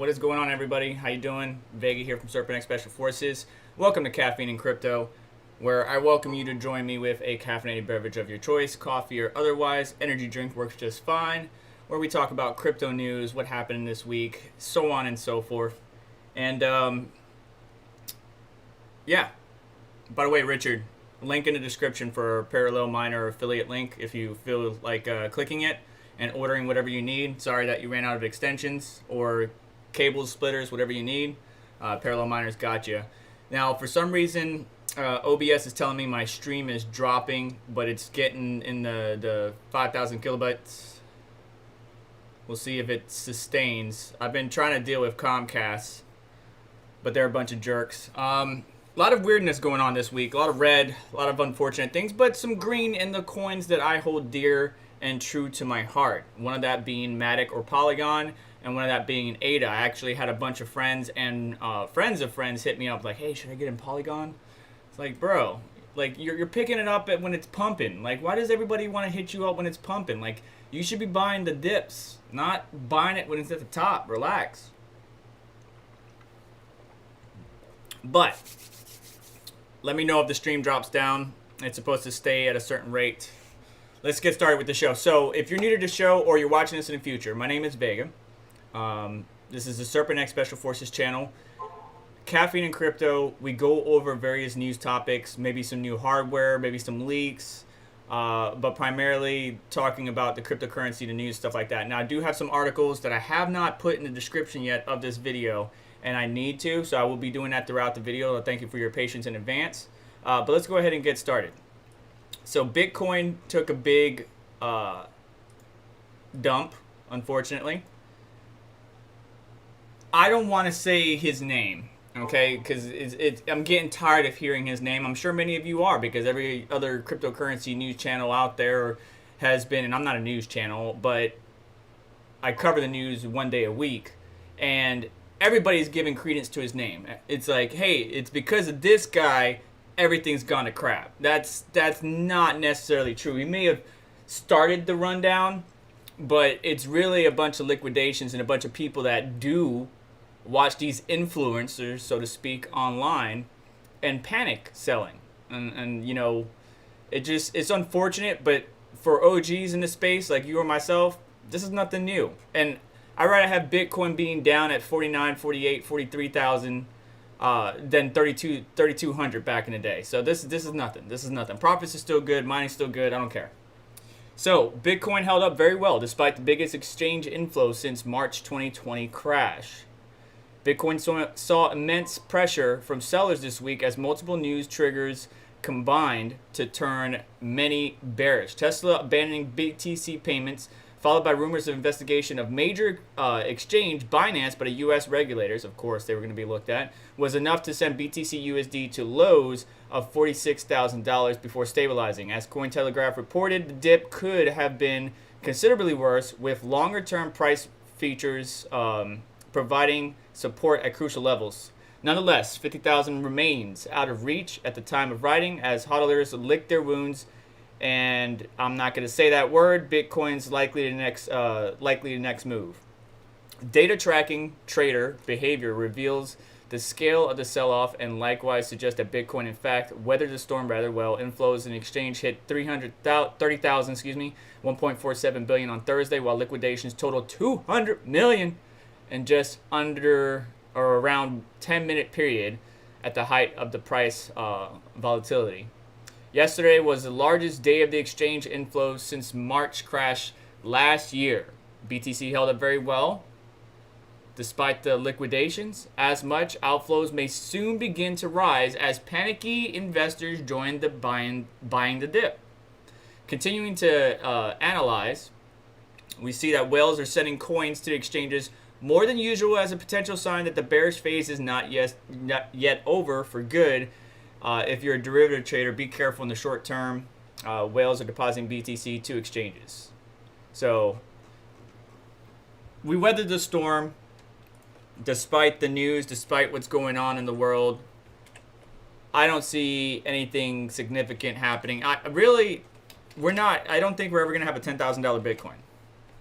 What is going on, everybody? How you doing? Vega here from SerpentX Special Forces. Welcome to Caffeine and Crypto, where I welcome you to join me with a caffeinated beverage of your choice, coffee or otherwise. Energy drink works just fine, where we talk about crypto news, what happened this week, so on and so forth. And, yeah. By the way, Richard, link in the description for Parallel Miner affiliate link if you feel like clicking it and ordering whatever you need. Sorry that you ran out of extensions or cables, splitters, whatever you need. Parallel Miner's got you. Now, for some reason, OBS is telling me my stream is dropping, but it's getting in the 5,000 kilobytes. We'll see if it sustains. I've been trying to deal with Comcast, but they're a bunch of jerks. A lot of weirdness going on this week. A lot of red, a lot of unfortunate things, but some green in the coins that I hold dear and true to my heart. One of that being Matic or Polygon, and one of that being ADA. I actually had a bunch of friends and friends of friends hit me up like, hey, should I get in Polygon? It's like, bro, like you're picking it up when it's pumping. Like, why does everybody want to hit you up when it's pumping? Like, you should be buying the dips, not buying it when it's at the top. Relax. But let me know if the stream drops down. It's supposed to stay at a certain rate. Let's get started with the show. So if you're new to the show or you're watching this in the future, my name is Vega. This is the SerpentX Special Forces channel. Caffeine and Crypto, we go over various news topics, maybe some new hardware, maybe some leaks, but primarily talking about the cryptocurrency, the news, stuff like that. Now, I do have some articles that I have not put in the description yet of this video, and I need to, so I will be doing that throughout the video. Thank you for your patience in advance. But let's go ahead and get started. So Bitcoin took a big dump, unfortunately. I don't want to say his name, okay, because I'm getting tired of hearing his name. I'm sure many of you are, because every other cryptocurrency news channel out there has been, and I'm not a news channel, but I cover the news one day a week, and everybody's giving credence to his name. It's like, hey, it's because of this guy, everything's gone to crap. That's not necessarily true. He may have started the rundown, but it's really a bunch of liquidations and a bunch of people that do watch these influencers, so to speak, online and panic selling. And you know, it's unfortunate, but for OGs in the space like you or myself, this is nothing new. And I'd rather have Bitcoin being down at 49, 48, 43,000 than 3,200 back in the day. So this is nothing. This is nothing. Profits are still good. Mining's still good. I don't care. So Bitcoin held up very well despite the biggest exchange inflow since March 2020 crash. Bitcoin saw immense pressure from sellers this week as multiple news triggers combined to turn many bearish. Tesla abandoning BTC payments, followed by rumors of investigation of major exchange, Binance, by the U.S. regulators, of course they were going to be looked at, was enough to send BTC USD to lows of $46,000 before stabilizing. As Cointelegraph reported, the dip could have been considerably worse, with longer-term price features providing support at crucial levels. Nonetheless, 50,000 remains out of reach at the time of writing as hodlers lick their wounds. And I'm not going to say that word. Bitcoin's likely the next move. Data tracking trader behavior reveals the scale of the sell-off and likewise suggests that Bitcoin, in fact, weathered the storm rather well. Inflows in exchange hit 30,000, 1.47 billion on Thursday, while liquidations totaled 200 million in just under or around 10-minute period at the height of the price volatility. Yesterday was the largest day of the exchange inflows since March crash last year. BTC held up very well despite the liquidations. As much, outflows may soon begin to rise as panicky investors join the buying the dip. Continuing to analyze, we see that whales are sending coins to exchanges more than usual as a potential sign that the bearish phase is not yet over for good. If you're a derivative trader, be careful in the short term. Whales are depositing BTC to exchanges. So we weathered the storm despite the news, despite what's going on in the world. I don't see anything significant happening. I don't think we're ever going to have a $10,000 Bitcoin.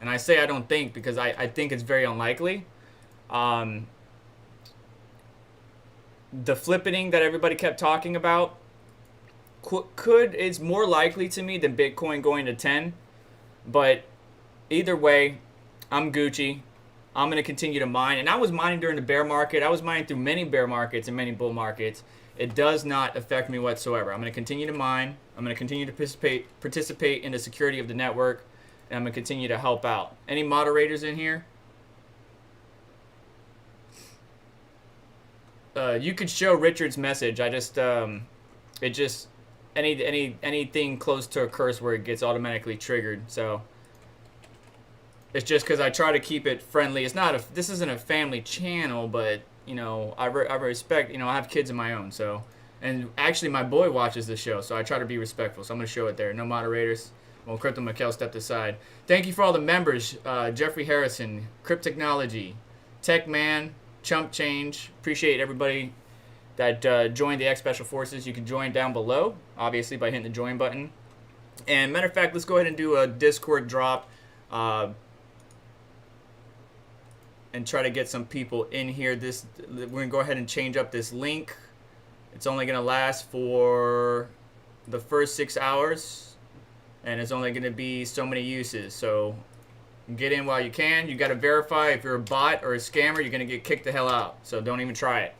And I say I don't think because I think it's very unlikely. The flippening that everybody kept talking about is more likely to me than Bitcoin going to 10. But either way, I'm Gucci. I'm going to continue to mine. And I was mining during the bear market. I was mining through many bear markets and many bull markets. It does not affect me whatsoever. I'm going to continue to mine. I'm going to continue to participate in the security of the network. And I'm going to continue to help out. Any moderators in here? You could show Richard's message. I just, it just, anything close to a curse word gets automatically triggered. So it's just because I try to keep it friendly. It's not this isn't a family channel, but you know, I respect. You know, I have kids of my own, so and actually my boy watches the show, so I try to be respectful. So I'm gonna show it there. No moderators. Well, Crypto Mikkel stepped aside. Thank you for all the members. Jeffrey Harrison, Cryptechnology, Techman, Chump Change. Appreciate everybody that joined the X Special Forces. You can join down below, obviously, by hitting the join button. And matter of fact, let's go ahead and do a Discord drop and try to get some people in here. We're going to go ahead and change up this link. It's only going to last for the first 6 hours. And it's only going to be so many uses. So get in while you can. You got to verify if you're a bot or a scammer, you're going to get kicked the hell out. So don't even try it.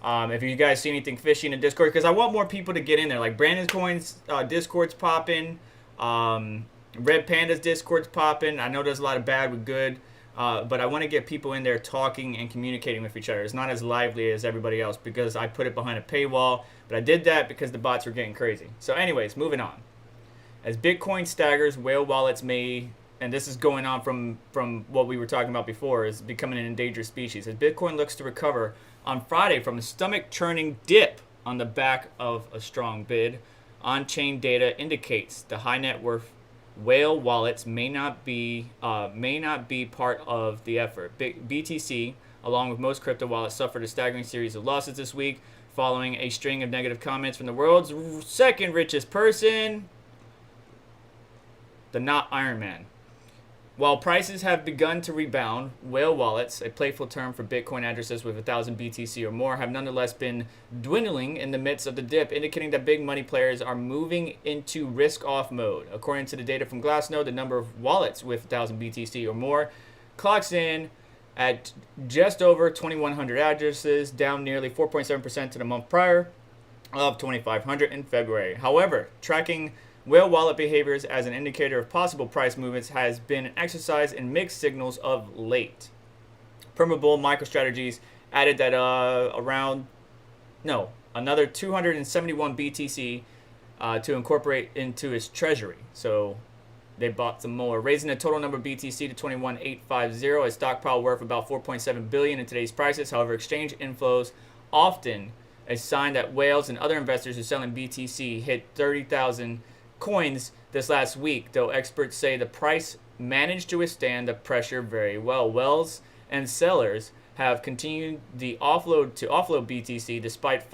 If you guys see anything fishy in the Discord, because I want more people to get in there. Like Brandon Coin's Discord's popping. Red Panda's Discord's popping. I know there's a lot of bad with good. But I want to get people in there talking and communicating with each other. It's not as lively as everybody else because I put it behind a paywall. But I did that because the bots were getting crazy. So anyways, moving on. As Bitcoin staggers, whale wallets may, and this is going on from what we were talking about before, is becoming an endangered species. As Bitcoin looks to recover on Friday from a stomach-churning dip on the back of a strong bid, on-chain data indicates the high net worth whale wallets may not be part of the effort. BTC, along with most crypto wallets, suffered a staggering series of losses this week following a string of negative comments from the world's second richest person, the not Iron Man. While prices have begun to rebound, whale wallets, a playful term for Bitcoin addresses with 1,000 BTC or more, have nonetheless been dwindling in the midst of the dip, indicating that big money players are moving into risk-off mode. According to the data from Glassnode, the number of wallets with 1,000 BTC or more clocks in at just over 2,100 addresses, down nearly 4.7% to the month prior of 2,500 in February. However, tracking whale wallet behaviors as an indicator of possible price movements has been an exercise in mixed signals of late. Permabull MicroStrategies added that another 271 BTC to incorporate into its treasury. So they bought some more, raising the total number of BTC to 21,850, a stockpile worth about 4.7 billion in today's prices. However, exchange inflows often a sign that whales and other investors who sell in BTC hit 30,000 coins this last week, though experts say the price managed to withstand the pressure very well. Whales and sellers have continued the offload BTC despite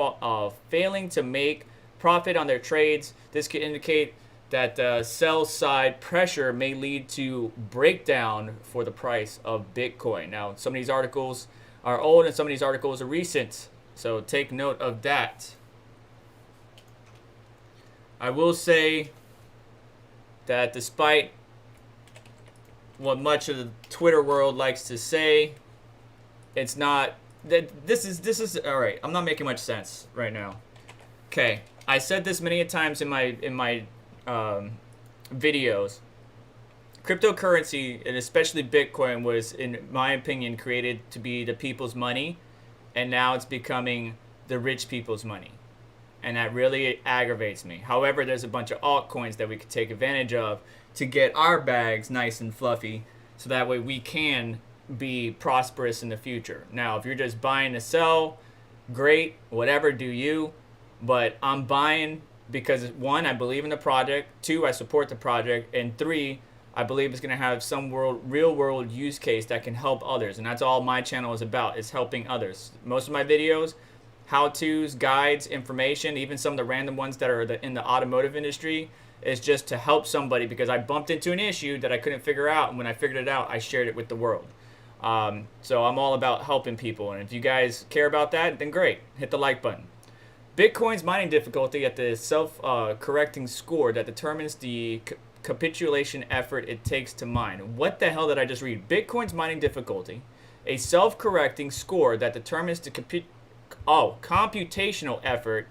failing to make profit on their trades. This could indicate that sell side pressure may lead to breakdown for the price of Bitcoin. Now, some of these articles are old and some of these articles are recent, so take note of that. I will say that despite what much of the Twitter world likes to say, it's not that this is all right. I'm not making much sense right now. Okay, I said this many times in my videos. Cryptocurrency, and especially Bitcoin, was, in my opinion, created to be the people's money, and now it's becoming the rich people's money. And that really aggravates me. However, there's a bunch of altcoins that we could take advantage of to get our bags nice and fluffy, so that way we can be prosperous in the future. Now, if you're just buying to sell, great, whatever, do you. But I'm buying because, one, I believe in the project. Two, I support the project. And three, I believe it's going to have some real world use case that can help others. And that's all my channel is about, is helping others. Most of my videos, how-tos, guides, information, even some of the random ones that are in the automotive industry, is just to help somebody because I bumped into an issue that I couldn't figure out. And when I figured it out, I shared it with the world. So I'm all about helping people. And if you guys care about that, then great. Hit the like button. Bitcoin's mining difficulty at the self-correcting score that determines the capitulation effort it takes to mine. What the hell did I just read? Bitcoin's mining difficulty, a self-correcting score that determines the computational effort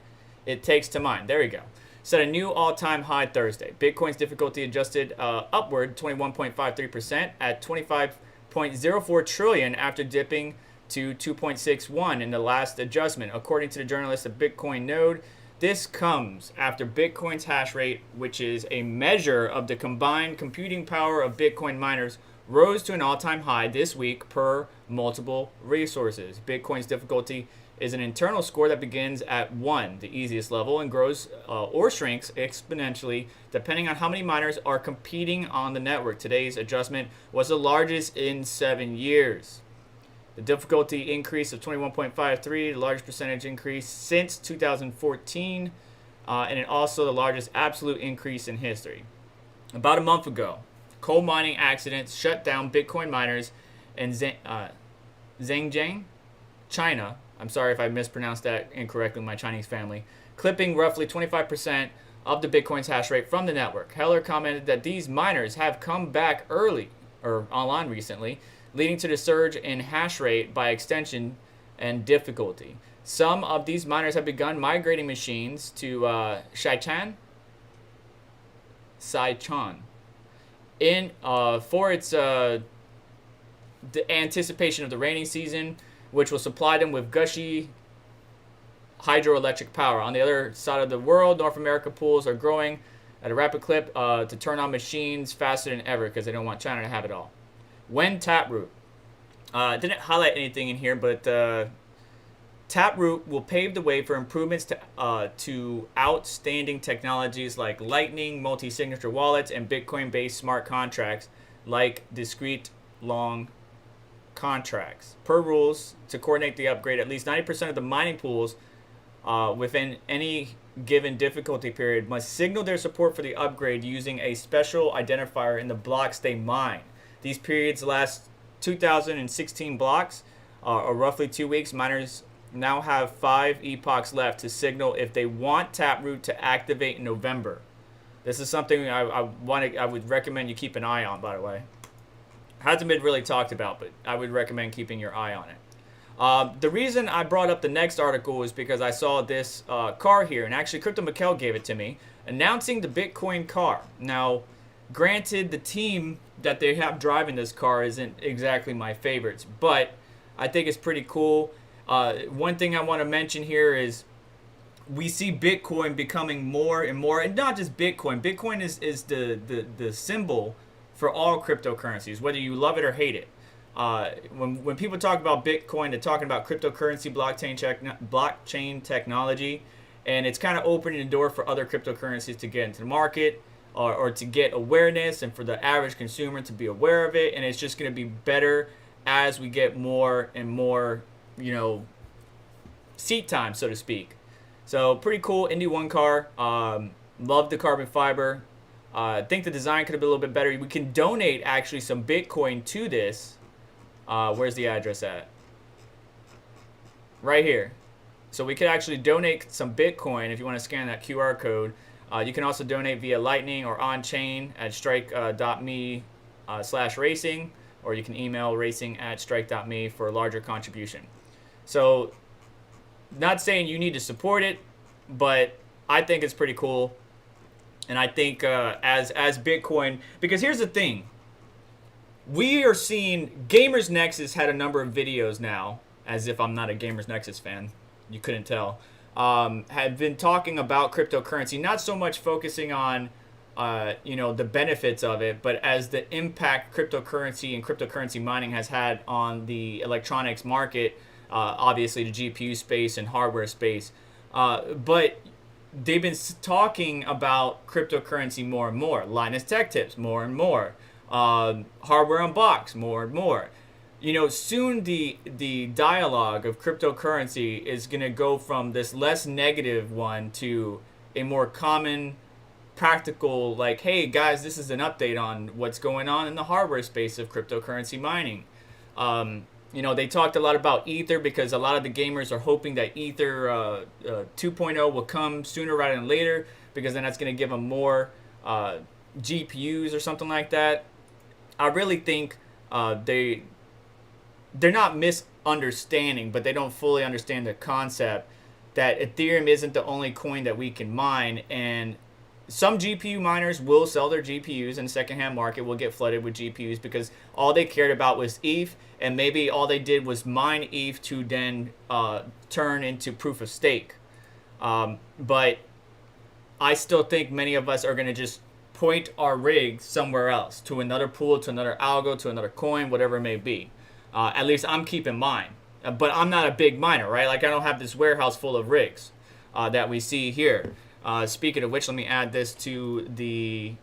it takes to mine. There we go. Set a new all-time high Thursday. Bitcoin's difficulty adjusted upward 21.53% at 25.04 trillion after dipping to 2.61 in the last adjustment, according to the journalist of Bitcoin Node. This comes after Bitcoin's hash rate, which is a measure of the combined computing power of Bitcoin miners, rose to an all-time high this week per multiple resources. Bitcoin's difficulty is an internal score that begins at 1, the easiest level, and grows or shrinks exponentially depending on how many miners are competing on the network. Today's adjustment was the largest in 7 years. The difficulty increase of 21.53, the largest percentage increase since 2014, and also the largest absolute increase in history. About a month ago, coal mining accidents shut down Bitcoin miners in Zhejiang, China. I'm sorry if I mispronounced that incorrectly, my Chinese family, clipping roughly 25% of the Bitcoin's hash rate from the network. Heller commented that these miners have come back early or online recently, leading to the surge in hash rate by extension and difficulty. Some of these miners have begun migrating machines to Sichuan for its the anticipation of the rainy season, which will supply them with gushy hydroelectric power. On the other side of the world, North America pools are growing at a rapid clip to turn on machines faster than ever because they don't want China to have it all. When Taproot. Didn't highlight anything in here, but Taproot will pave the way for improvements to outstanding technologies like Lightning, multi-signature wallets, and Bitcoin-based smart contracts like discrete long contracts. Per rules, to coordinate the upgrade, at least 90% of the mining pools within any given difficulty period must signal their support for the upgrade using a special identifier in the blocks they mine. These periods last 2016 blocks, or roughly 2 weeks. Miners now have 5 epochs left to signal if they want Taproot to activate in November. This is something I would recommend you keep an eye on, by the way. Hasn't been really talked about, but I would recommend keeping your eye on it. The reason I brought up the next article is because I saw this car here, and actually Crypto Mikkel gave it to me, announcing the Bitcoin car. Now, granted, the team that they have driving this car isn't exactly my favorites, but I think it's pretty cool. One thing I want to mention here is we see Bitcoin becoming more and more, and not just Bitcoin. Bitcoin is the symbol for all cryptocurrencies, whether you love it or hate it. When people talk about Bitcoin, they're talking about cryptocurrency, blockchain technology, and it's kind of opening the door for other cryptocurrencies to get into the market. Or to get awareness, and for the average consumer to be aware of it, and it's just going to be better as we get more and more, seat time, so to speak. So pretty cool Indy 1 car. Love the carbon fiber. I think the design could have been a little bit better. We can donate actually some Bitcoin to this. Where's the address at? Right here. So we could actually donate some Bitcoin if you want to scan that QR code. You can also donate via Lightning or on-chain at strike.me/racing, or you can email racing@strike.me for a larger contribution. So, not saying you need to support it, but I think it's pretty cool. And I think as Bitcoin, because here's the thing. We are seeing, Gamers Nexus had a number of videos now, as if I'm not a Gamers Nexus fan. You couldn't tell. Had been talking about cryptocurrency, not so much focusing on, the benefits of it, but as the impact cryptocurrency and cryptocurrency mining has had on the electronics market, obviously the GPU space and hardware space. But they've been talking about cryptocurrency more and more. Linus Tech Tips, more and more. Hardware Unboxed, more and more. Soon the dialogue of cryptocurrency is going to go from this less negative one to a more common, practical, like, hey guys, this is an update on what's going on in the hardware space of cryptocurrency mining. You know, they talked a lot about Ether because a lot of the gamers are hoping that Ether 2.0 will come sooner rather than later, because then that's going to give them more GPUs or something like that. I really think they're not misunderstanding, but they don't fully understand the concept that Ethereum isn't the only coin that we can mine, and some GPU miners will sell their GPUs in the secondhand market, will get flooded with GPUs because all they cared about was ETH, and maybe all they did was mine ETH to then turn into proof of stake. But I still think many of us are going to just point our rigs somewhere else, to another pool, to another algo, to another coin, whatever it may be. At least I'm keeping mine. But I'm not a big miner, right? Like, I don't have this warehouse full of rigs that we see here. Speaking of which, let me add this to the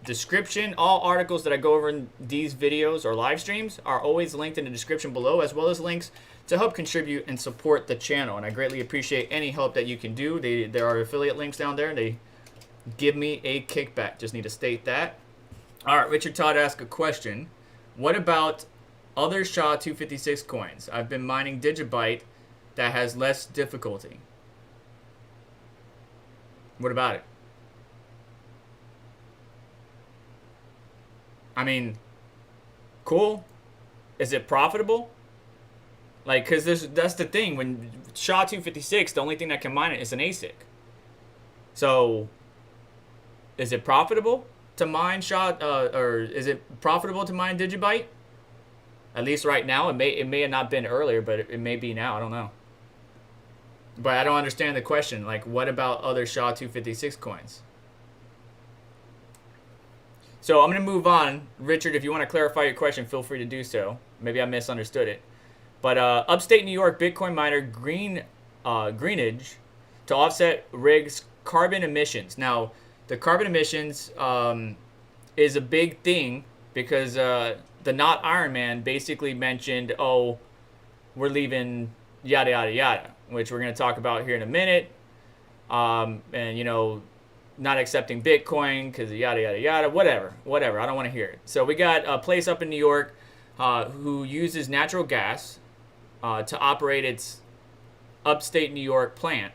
description. All articles that I go over in these videos or live streams are always linked in the description below, as well as links to help contribute and support the channel. And I greatly appreciate any help that you can do. There are affiliate links down there, and they give me a kickback. Just need to state that. All right, Richard Todd asked a question. What about other SHA-256 coins? I've been mining Digibyte that has less difficulty. What about it? I mean, cool. Is it profitable? Like, because that's the thing. When SHA-256, the only thing that can mine it is an ASIC. So, is it profitable to mine or is it profitable to mine Digibyte? At least right now. It may have not been earlier, but it may be now. I don't know. But I don't understand the question. Like, what about other SHA-256 coins? So I'm going to move on. Richard, if you want to clarify your question, feel free to do so. Maybe I misunderstood it. But Upstate New York Bitcoin miner Greenidge to offset rigs' carbon emissions. Now, the carbon emissions is a big thing because the Not Iron Man basically mentioned, oh, we're leaving yada, yada, yada, which we're going to talk about here in a minute. And, you know, not accepting Bitcoin because yada, yada, yada, whatever. I don't want to hear it. So we got a place up in New York who uses natural gas to operate its upstate New York plant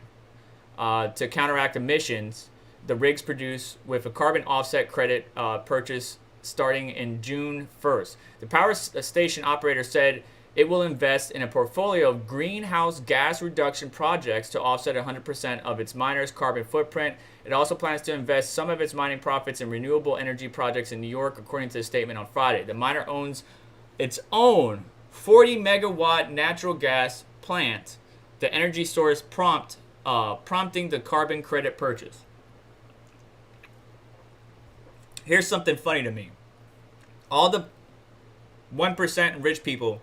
to counteract emissions the rigs produce with a carbon offset credit purchase starting in June 1st. The power station operator said it will invest in a portfolio of greenhouse gas reduction projects to offset 100% of its miners' carbon footprint. It also plans to invest some of its mining profits in renewable energy projects in New York, according to a statement on Friday. The miner owns its own 40 megawatt natural gas plant, the energy source prompting the carbon credit purchase. Here's something funny to me. All the 1% rich people,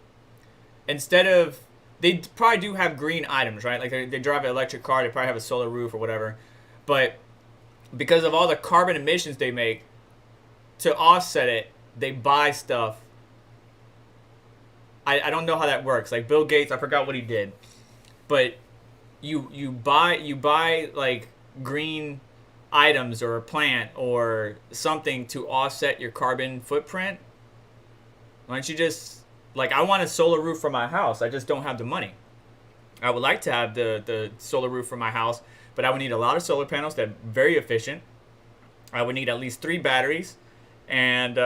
instead of, they probably do have green items, right? Like they drive an electric car, they probably have a solar roof or whatever. But because of all the carbon emissions they make, to offset it, they buy stuff. I don't know how that works. Like Bill Gates, I forgot what he did. But you buy like green items or a plant or something to offset your carbon footprint. Why don't you just, like, I want a solar roof for my house. I just don't have the money. I would like to have the solar roof for my house, but I would need a lot of solar panels that are very efficient. I would need at least 3 batteries, and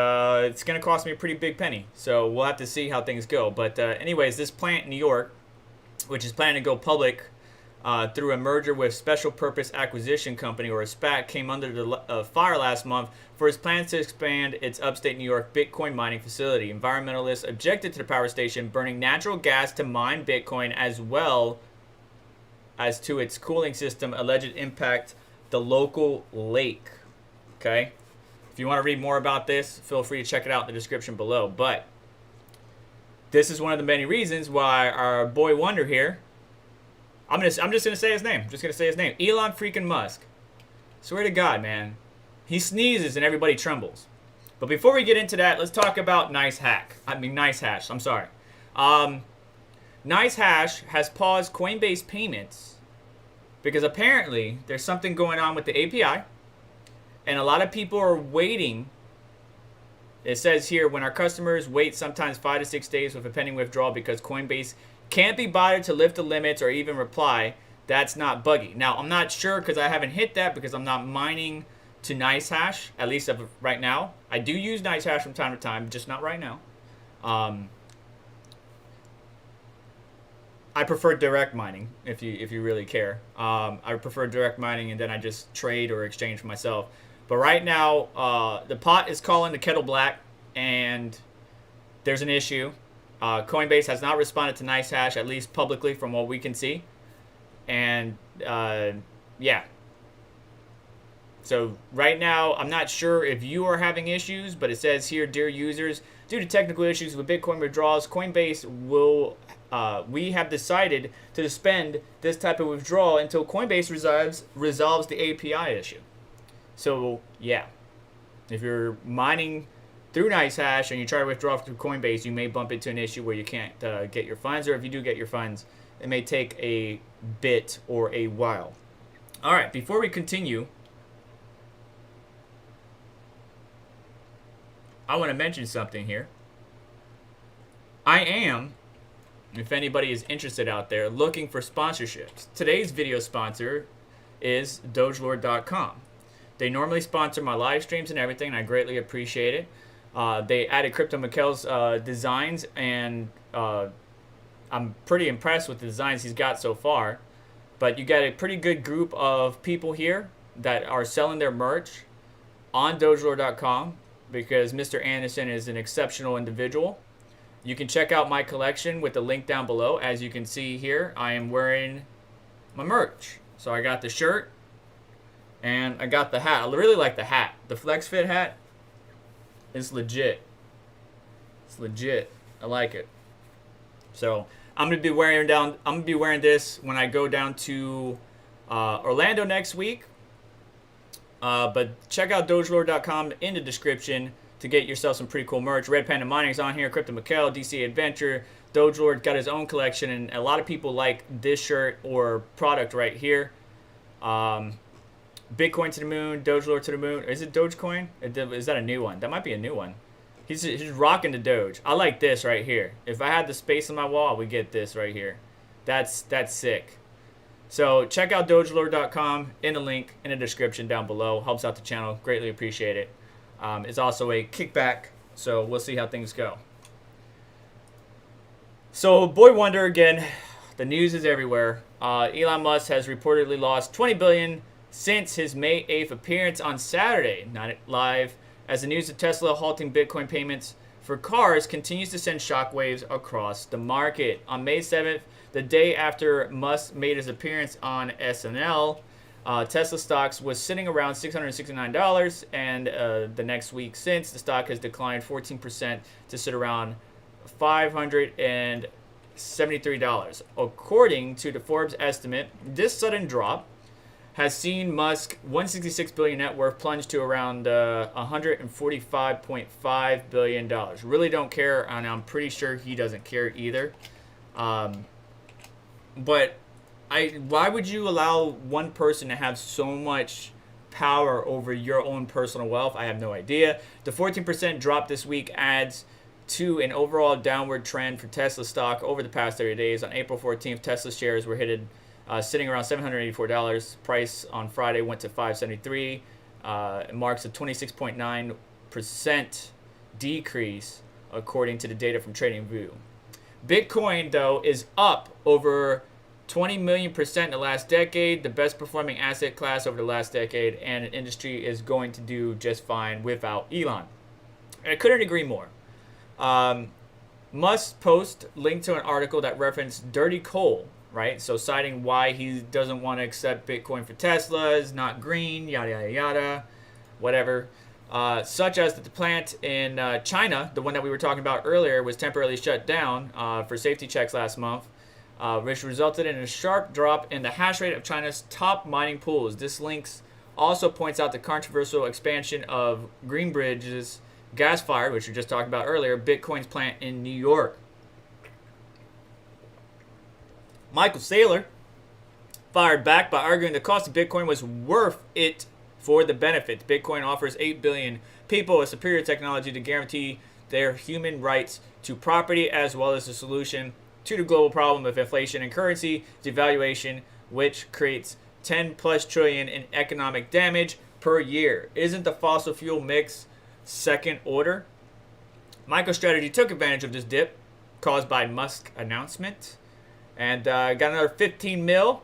it's going to cost me a pretty big penny. So we'll have to see how things go. But anyways, this plant in New York, which is planning to go public through a merger with Special Purpose Acquisition Company, or a SPAC, came under the fire last month for its plans to expand its upstate New York Bitcoin mining facility. Environmentalists objected to the power station burning natural gas to mine Bitcoin, as well as to its cooling system alleged impact the local lake. Okay? If you want to read more about this, feel free to check it out in the description below. But this is one of the many reasons why our boy Wonder here, I'm just gonna say his name. Elon freaking Musk. Swear to God, man. He sneezes and everybody trembles. But before we get into that, let's talk about NiceHash. I'm sorry. NiceHash has paused Coinbase payments because apparently there's something going on with the API, and a lot of people are waiting It says here, when our customers wait sometimes 5 to 6 days with a pending withdrawal because Coinbase can't be bothered to lift the limits or even reply, that's not buggy. Now, I'm not sure because I haven't hit that because I'm not mining to NiceHash, at least right now. I do use NiceHash from time to time, just not right now. I prefer direct mining if you really care. I prefer direct mining, and then I just trade or exchange for myself. But right now, the pot is calling the kettle black, and there's an issue. Coinbase has not responded to NiceHash, at least publicly from what we can see. And yeah. So right now, I'm not sure if you are having issues, but it says here, dear users, due to technical issues with Bitcoin withdrawals, Coinbase will, we have decided to suspend this type of withdrawal until Coinbase resolves the API issue. So yeah, if you're mining through NiceHash and you try to withdraw through Coinbase, you may bump into an issue where you can't get your funds, or if you do get your funds, it may take a bit or a while. All right, before we continue, I want to mention something here. I am, if anybody is interested out there, looking for sponsorships. Today's video sponsor is dogelord.com. They normally sponsor my live streams and everything, and I greatly appreciate it. They added Crypto Mikhail's designs, and I'm pretty impressed with the designs he's got so far. But you got a pretty good group of people here that are selling their merch on dogelord.com because Mr. Anderson is an exceptional individual. You can check out my collection with the link down below. As you can see here, I am wearing my merch. So I got the shirt and I got the hat. I really like the hat. The Flex Fit hat is legit. It's legit. I like it. So I'm gonna be wearing this when I go down to Orlando next week. But check out dogelord.com in the description to get yourself some pretty cool merch. Red Panda Mining's on here, Crypto Mikhail, DC Adventure. Dogelord got his own collection, and a lot of people like this shirt or product right here. Bitcoin to the moon, Dogelord to the moon. Is it Dogecoin? Is that a new one? That might be a new one. He's rocking the Doge. I like this right here. If I had the space on my wall, I would get this right here. That's sick. So check out dogelord.com in the link in the description down below. Helps out the channel. Greatly appreciate it. It's also a kickback, so we'll see how things go. So Boy Wonder again. The news is everywhere. Elon Musk has reportedly lost $20 billion since his May 8th appearance on Saturday Night Live, as the news of Tesla halting Bitcoin payments for cars continues to send shockwaves across the market. On May 7th, the day after Musk made his appearance on SNL, Tesla stocks was sitting around $669, and the next week since, the stock has declined 14% to sit around $573. According to the Forbes estimate, this sudden drop has seen Musk $166 billion net worth plunge to around $145.5 billion. Really don't care, and I'm pretty sure he doesn't care either. But why would you allow one person to have so much power over your own personal wealth? I have no idea. The 14% drop this week adds to an overall downward trend for Tesla stock over the past 30 days. On April 14th, Tesla shares were sitting around $784. Price on Friday went to $573. It marks a 26.9% decrease according to the data from TradingView. Bitcoin, though, is up over 20 million% in the last decade, the best performing asset class over the last decade, and an industry is going to do just fine without Elon. I couldn't agree more. Musk post linked to an article that referenced dirty coal, right? So citing why he doesn't want to accept Bitcoin for Teslas, not green, yada, yada, yada, whatever. Such as that the plant in China, the one that we were talking about earlier, was temporarily shut down for safety checks last month, which resulted in a sharp drop in the hash rate of China's top mining pools. This link also points out the controversial expansion of Greenidge's gas-fired, which we just talked about earlier, Bitcoin's plant in New York. Michael Saylor fired back by arguing the cost of Bitcoin was worth it for the benefits. Bitcoin offers 8 billion people a superior technology to guarantee their human rights to property, as well as a solution to the global problem of inflation and currency devaluation, which creates 10 plus trillion in economic damage per year. Isn't the fossil fuel mix second order? MicroStrategy took advantage of this dip caused by Musk announcement and got another 15 mil,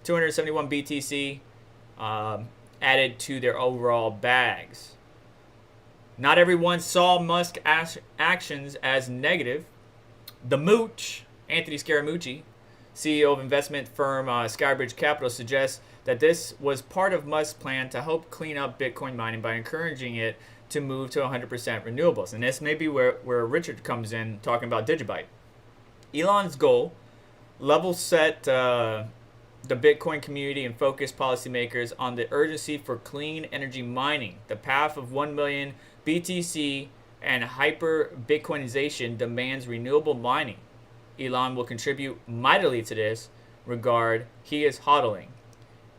271 BTC added to their overall bags. Not everyone saw Musk actions as negative. The Mooch, Anthony Scaramucci, CEO of investment firm Skybridge Capital, suggests that this was part of Musk's plan to help clean up Bitcoin mining by encouraging it to move to 100% renewables. And this may be where Richard comes in talking about Digibyte. Elon's goal, level set the Bitcoin community and focus policymakers on the urgency for clean energy mining. The path of 1 million BTC and hyper Bitcoinization demands renewable mining. Elon will contribute mightily to this regard. He is hodling.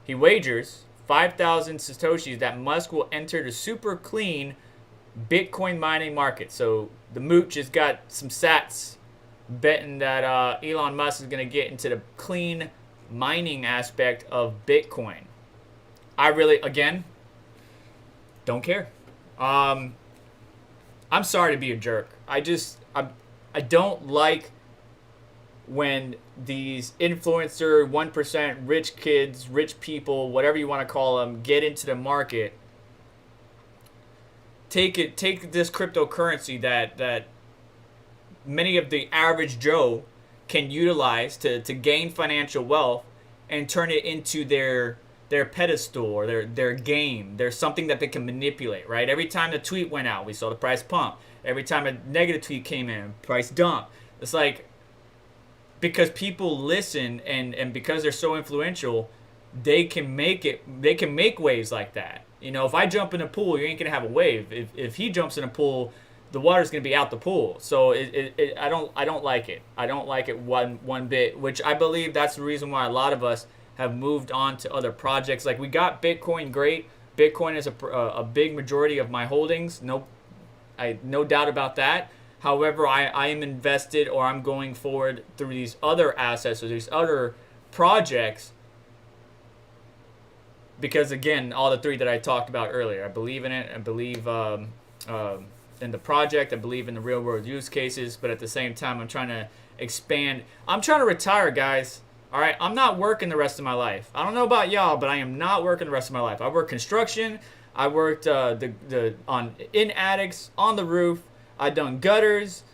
He wagers 5,000 Satoshis that Musk will enter the super clean Bitcoin mining market. So the Mooch has got some sats betting that Elon Musk is going to get into the clean mining aspect of Bitcoin. I really, again, don't care. I'm sorry to be a jerk. I don't like when these influencer 1% rich kids, rich people, whatever you want to call them, get into the market. Take this cryptocurrency that many of the average Joe can utilize to gain financial wealth and turn it into their pedestal or their game. There's something that they can manipulate, right? Every time the tweet went out, we saw the price pump. Every time a negative tweet came in, price dump. It's like, because people listen and because they're so influential, they can make waves like that. You know, if I jump in a pool, you ain't gonna have a wave. If he jumps in a pool, the water's gonna be out the pool. So I don't like it. I don't like it one bit. Which I believe that's the reason why a lot of us have moved on to other projects. Like, we got Bitcoin, great. Bitcoin is a big majority of my holdings. No doubt about that. However, I am invested, or I'm going forward through these other assets or these other projects, because again, all the three that I talked about earlier, I believe in it. I believe in the project. I believe in the real world use cases. But at the same time, I'm trying to expand. I'm trying to retire, guys. All right, I'm not working the rest of my life. I don't know about y'all, but I am not working the rest of my life. I work construction. I worked in attics, on the roof. I've done gutters,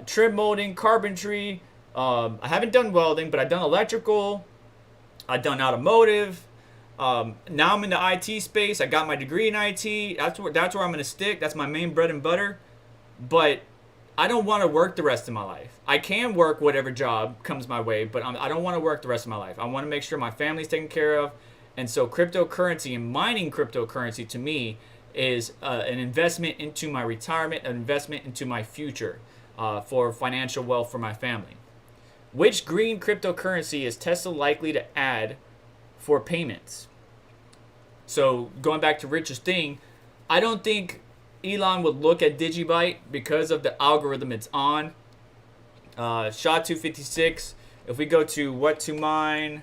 trim molding, carpentry. I haven't done welding, but I've done electrical. I've done automotive. Now I'm in the IT space. I got my degree in IT. That's where I'm gonna stick. That's my main bread and butter. But I don't want to work the rest of my life. I can work whatever job comes my way, but I don't want to work the rest of my life. I want to make sure my family's taken care of. And so cryptocurrency and mining cryptocurrency to me is an investment into my retirement, an investment into my future for financial wealth for my family. Which green cryptocurrency is Tesla likely to add for payments? So going back to Richard's thing, I don't think Elon would look at Digibyte because of the algorithm it's on. SHA-256, if we go to what to mine,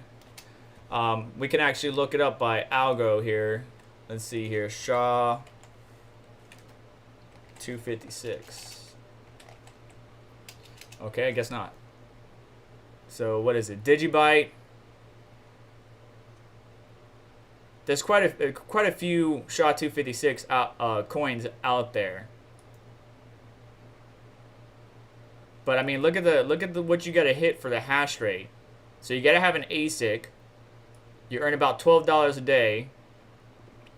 we can actually look it up by algo here. Let's see here, SHA-256. Okay, I guess not. So what is it? Digibyte. There's quite a few SHA-256 coins out there. But I mean, look at what you got to hit for the hash rate. So you got to have an ASIC. You earn about $12 a day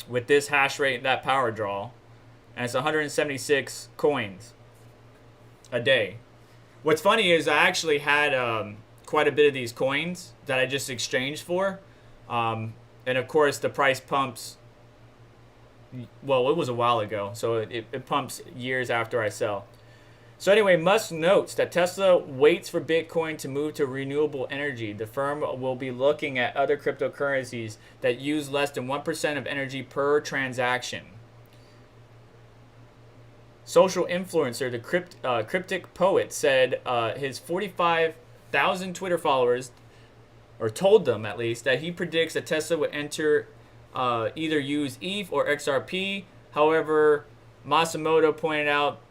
with this hash rate and that power draw, and it's 176 coins a day. What's funny is I actually had quite a bit of these coins that I just exchanged for, and of course the price pumps. Well, it was a while ago, so it pumps years after I sell. So anyway, Musk notes that Tesla waits for Bitcoin to move to renewable energy. The firm will be looking at other cryptocurrencies that use less than 1% of energy per transaction. Social influencer, the Cryptic Poet, said his 45,000 Twitter followers, or told them at least, that he predicts that Tesla would enter either use ETH or XRP. However, Masamoto pointed out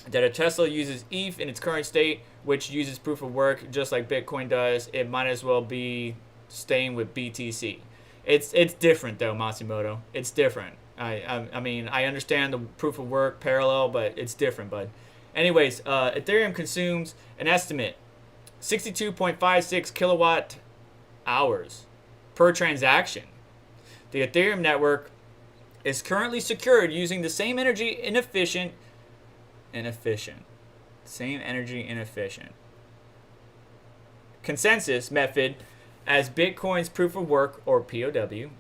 that if Tesla uses ETH in its current state, which uses proof of work just like Bitcoin does, it might as well be staying with BTC. It's different though, Masamoto. It's different. I mean, I understand the proof of work parallel, but it's different, bud. Anyways, Ethereum consumes an estimate 62.56 kilowatt hours per transaction. The Ethereum network is currently secured using the same energy inefficient consensus method as Bitcoin's proof of work, or POW.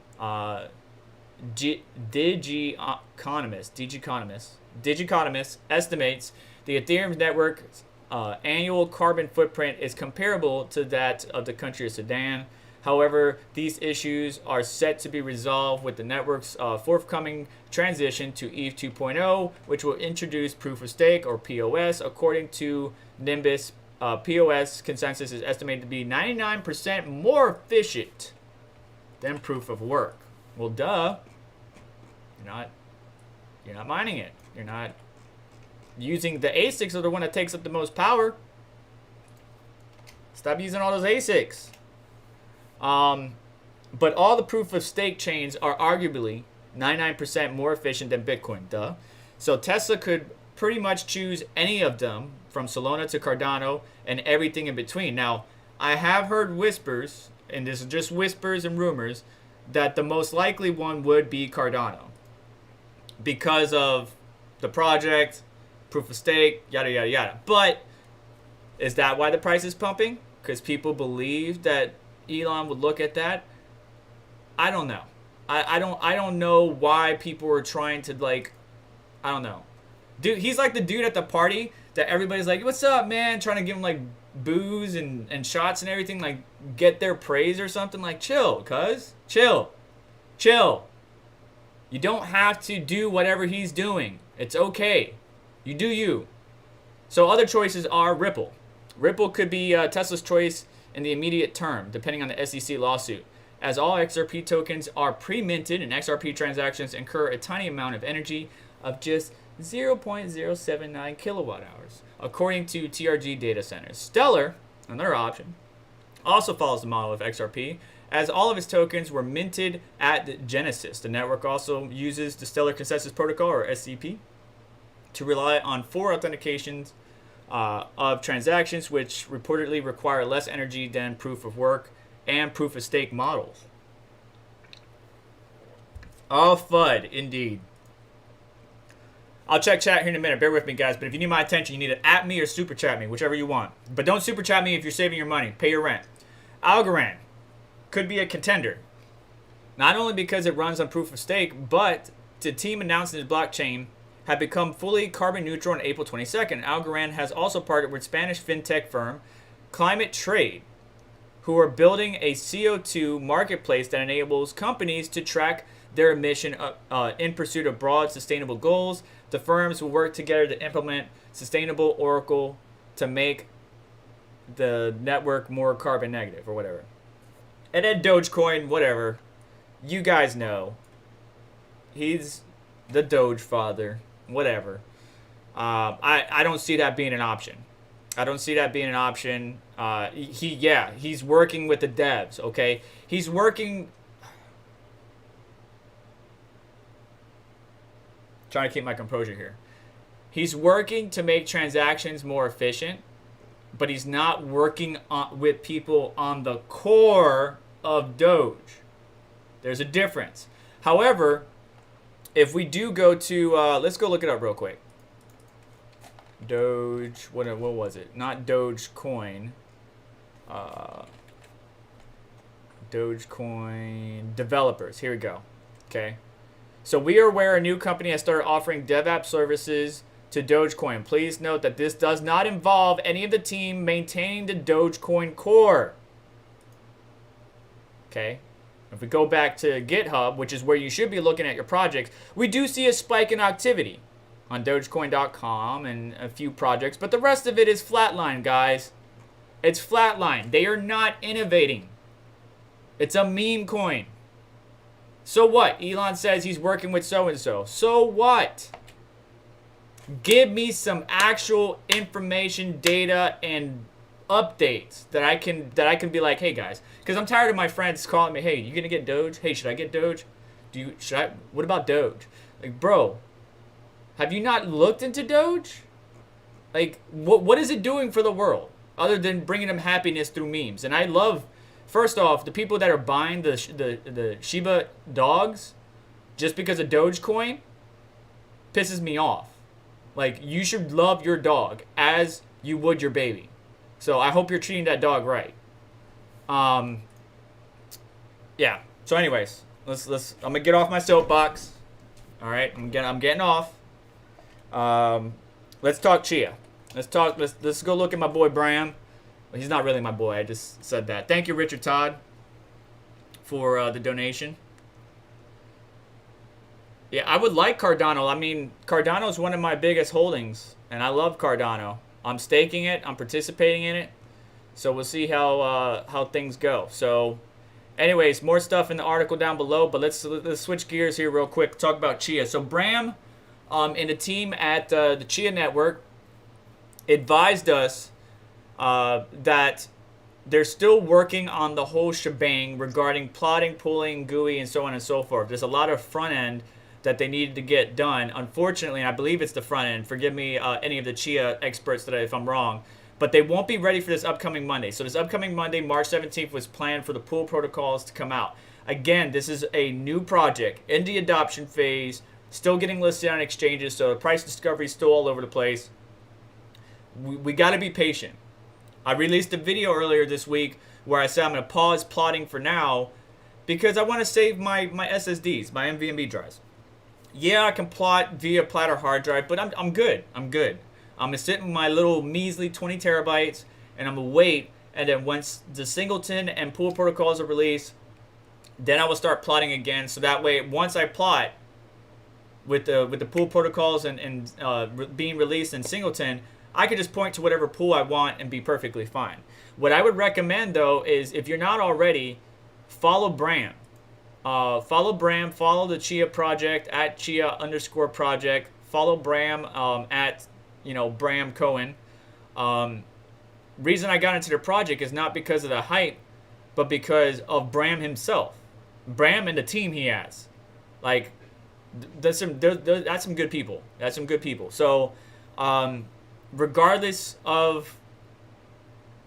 Digiconomist estimates the Ethereum network's annual carbon footprint is comparable to that of the country of Sudan. However, these issues are set to be resolved with the network's forthcoming transition to ETH 2.0, which will introduce proof of stake, or POS. According to Nimbus, POS consensus is estimated to be 99% more efficient than proof of work. Well, duh. You're not mining it. You're not using the ASICs, are the one that takes up the most power. Stop using all those ASICs. But all the proof of stake chains are arguably 99% more efficient than Bitcoin, duh. So Tesla could pretty much choose any of them, from Solana to Cardano and everything in between. Now, I have heard whispers, and this is just whispers and rumors, that the most likely one would be Cardano because of the project, proof of stake, yada, yada, yada. But is that why the price is pumping? Because people believe that Elon would look at that? I don't know. I don't know why people are trying to, like, I don't know. Dude, he's like the dude at the party that everybody's like, what's up, man? Trying to give him like booze and shots and everything, like get their praise or something. Like, chill, cuz. Chill. You don't have to do whatever he's doing. It's okay. You do you. So other choices are Ripple. Ripple could be Tesla's choice in the immediate term, depending on the SEC lawsuit, as all XRP tokens are pre-minted and XRP transactions incur a tiny amount of energy of just 0.079 kilowatt hours, according to TRG data centers. Stellar, another option, also follows the model of XRP, as all of its tokens were minted at Genesis. The network also uses the Stellar Consensus Protocol, or SCP, to rely on 4 authentications of transactions, which reportedly require less energy than proof of work and proof of stake models. All FUD, indeed. I'll check chat here in a minute. Bear with me, guys. But if you need my attention, you need to at me or super chat me, whichever you want. But don't super chat me if you're saving your money. Pay your rent. Algorand could be a contender, not only because it runs on proof of stake, but the team announced its blockchain had become fully carbon neutral on April 22nd. Algorand has also partnered with Spanish fintech firm Climate Trade, who are building a CO2 marketplace that enables companies to track their emission in pursuit of broad sustainable goals. The firms will work together to implement sustainable Oracle to make the network more carbon negative or whatever. And then Dogecoin, whatever. You guys know. He's the Doge father. Whatever. I don't see that being an option. He's working with the devs, okay? He's working... Trying to keep my composure here. He's working to make transactions more efficient, but he's not working with people on the core of Doge. There's a difference. However, if we do go to, let's go look it up real quick. Doge, what was it? Not Dogecoin. Dogecoin developers. Here we go. Okay. So we are aware a new company has started offering dev app services to Dogecoin. Please note that this does not involve any of the team maintaining the Dogecoin core. Okay. If we go back to GitHub, which is where you should be looking at your projects, we do see a spike in activity on Dogecoin.com and a few projects, but the rest of it is flatline, guys. It's flatline. They are not innovating. It's a meme coin. So what? Elon says he's working with so-and-so. So what? Give me some actual information, data, and updates that I can be like, hey guys, because I'm tired of my friends calling me, hey, you gonna get Doge? Hey, should I get Doge? What about Doge? Like, bro, have you not looked into Doge? Like, what is it doing for the world other than bringing them happiness through memes? And I love, first off, the people that are buying the Shiba dogs just because of Dogecoin pisses me off. Like, you should love your dog as you would your baby. So I hope you're treating that dog right. Yeah. So anyways, let's I'm gonna get off my soapbox. All right, I'm getting off. Let's talk Chia. Let's go look at my boy Bram. Well, he's not really my boy. I just said that. Thank you, Richard Todd, for the donation. Yeah, I would like Cardano. I mean, Cardano is one of my biggest holdings, and I love Cardano. I'm staking it. I'm participating in it. So we'll see how things go. So, anyways, more stuff in the article down below. But let's switch gears here real quick. Talk about Chia. So Bram, and the team at the Chia network advised us that they're still working on the whole shebang regarding plotting, pooling, GUI, and so on and so forth. There's a lot of front end that they needed to get done. Unfortunately, and I believe it's the front end. Forgive me, any of the Chia experts today if I'm wrong. But they won't be ready for this upcoming Monday. So this upcoming Monday, March 17th, was planned for the pool protocols to come out. Again, this is a new project in the adoption phase, still getting listed on exchanges, so the price discovery is still all over the place. We got to be patient. I released a video earlier this week where I said I'm going to pause plotting for now because I want to save my SSDs, my NVMe drives. Yeah, I can plot via platter hard drive, but I'm good. I'm good. I'm gonna sit in my little measly 20 terabytes, and I'm gonna wait. And then once the singleton and pool protocols are released, then I will start plotting again. So that way, once I plot with the pool protocols and being released in singleton, I can just point to whatever pool I want and be perfectly fine. What I would recommend though is if you're not already, follow Bram. Follow Bram, follow the Chia project at Chia_project. Follow Bram at, Bram Cohen. Reason I got into the project is not because of the hype, but because of Bram himself. Bram and the team he has. Like, that's some good people. That's some good people. So, regardless of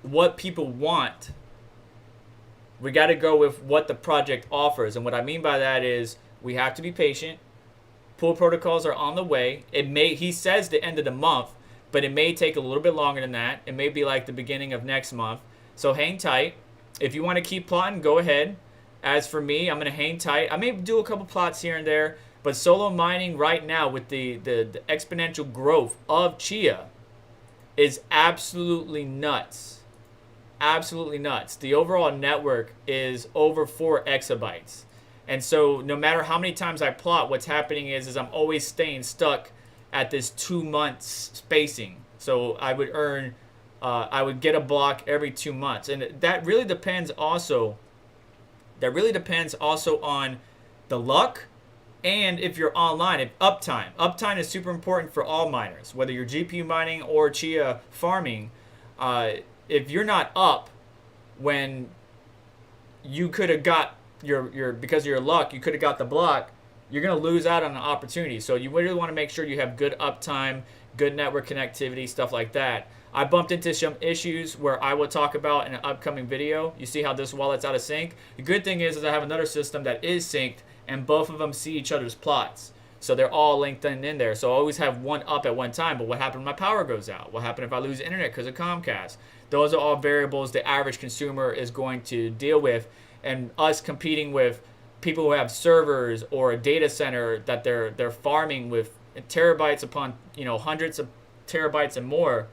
what people want, we got to go with what the project offers. And what I mean by that is we have to be patient. Pool protocols are on the way. He says the end of the month, but it may take a little bit longer than that. It may be like the beginning of next month. So hang tight. If you want to keep plotting, go ahead. As for me, I'm going to hang tight. I may do a couple plots here and there, but solo mining right now with the exponential growth of Chia is absolutely nuts. Absolutely nuts. The overall network is over 4 exabytes. And so no matter how many times I plot, what's happening is I'm always staying stuck at this 2 months spacing. So I would get a block every 2 months. And that really depends also on the luck and if you're online. If uptime is super important for all miners, whether you're GPU mining or Chia farming. If you're not up when you could have got your because of your luck, you could have got the block, you're going to lose out on an opportunity. So you really want to make sure you have good uptime, good network connectivity, stuff like that. I bumped into some issues where I will talk about in an upcoming video. You see how this wallet's out of sync? The good thing is I have another system that is synced, and both of them see each other's plots. So they're all linked in there. So I always have one up at one time. But what happened if my power goes out? What happened if I lose internet because of Comcast? Those are all variables the average consumer is going to deal with. And us competing with people who have servers or a data center that they're farming with terabytes upon hundreds of terabytes and more,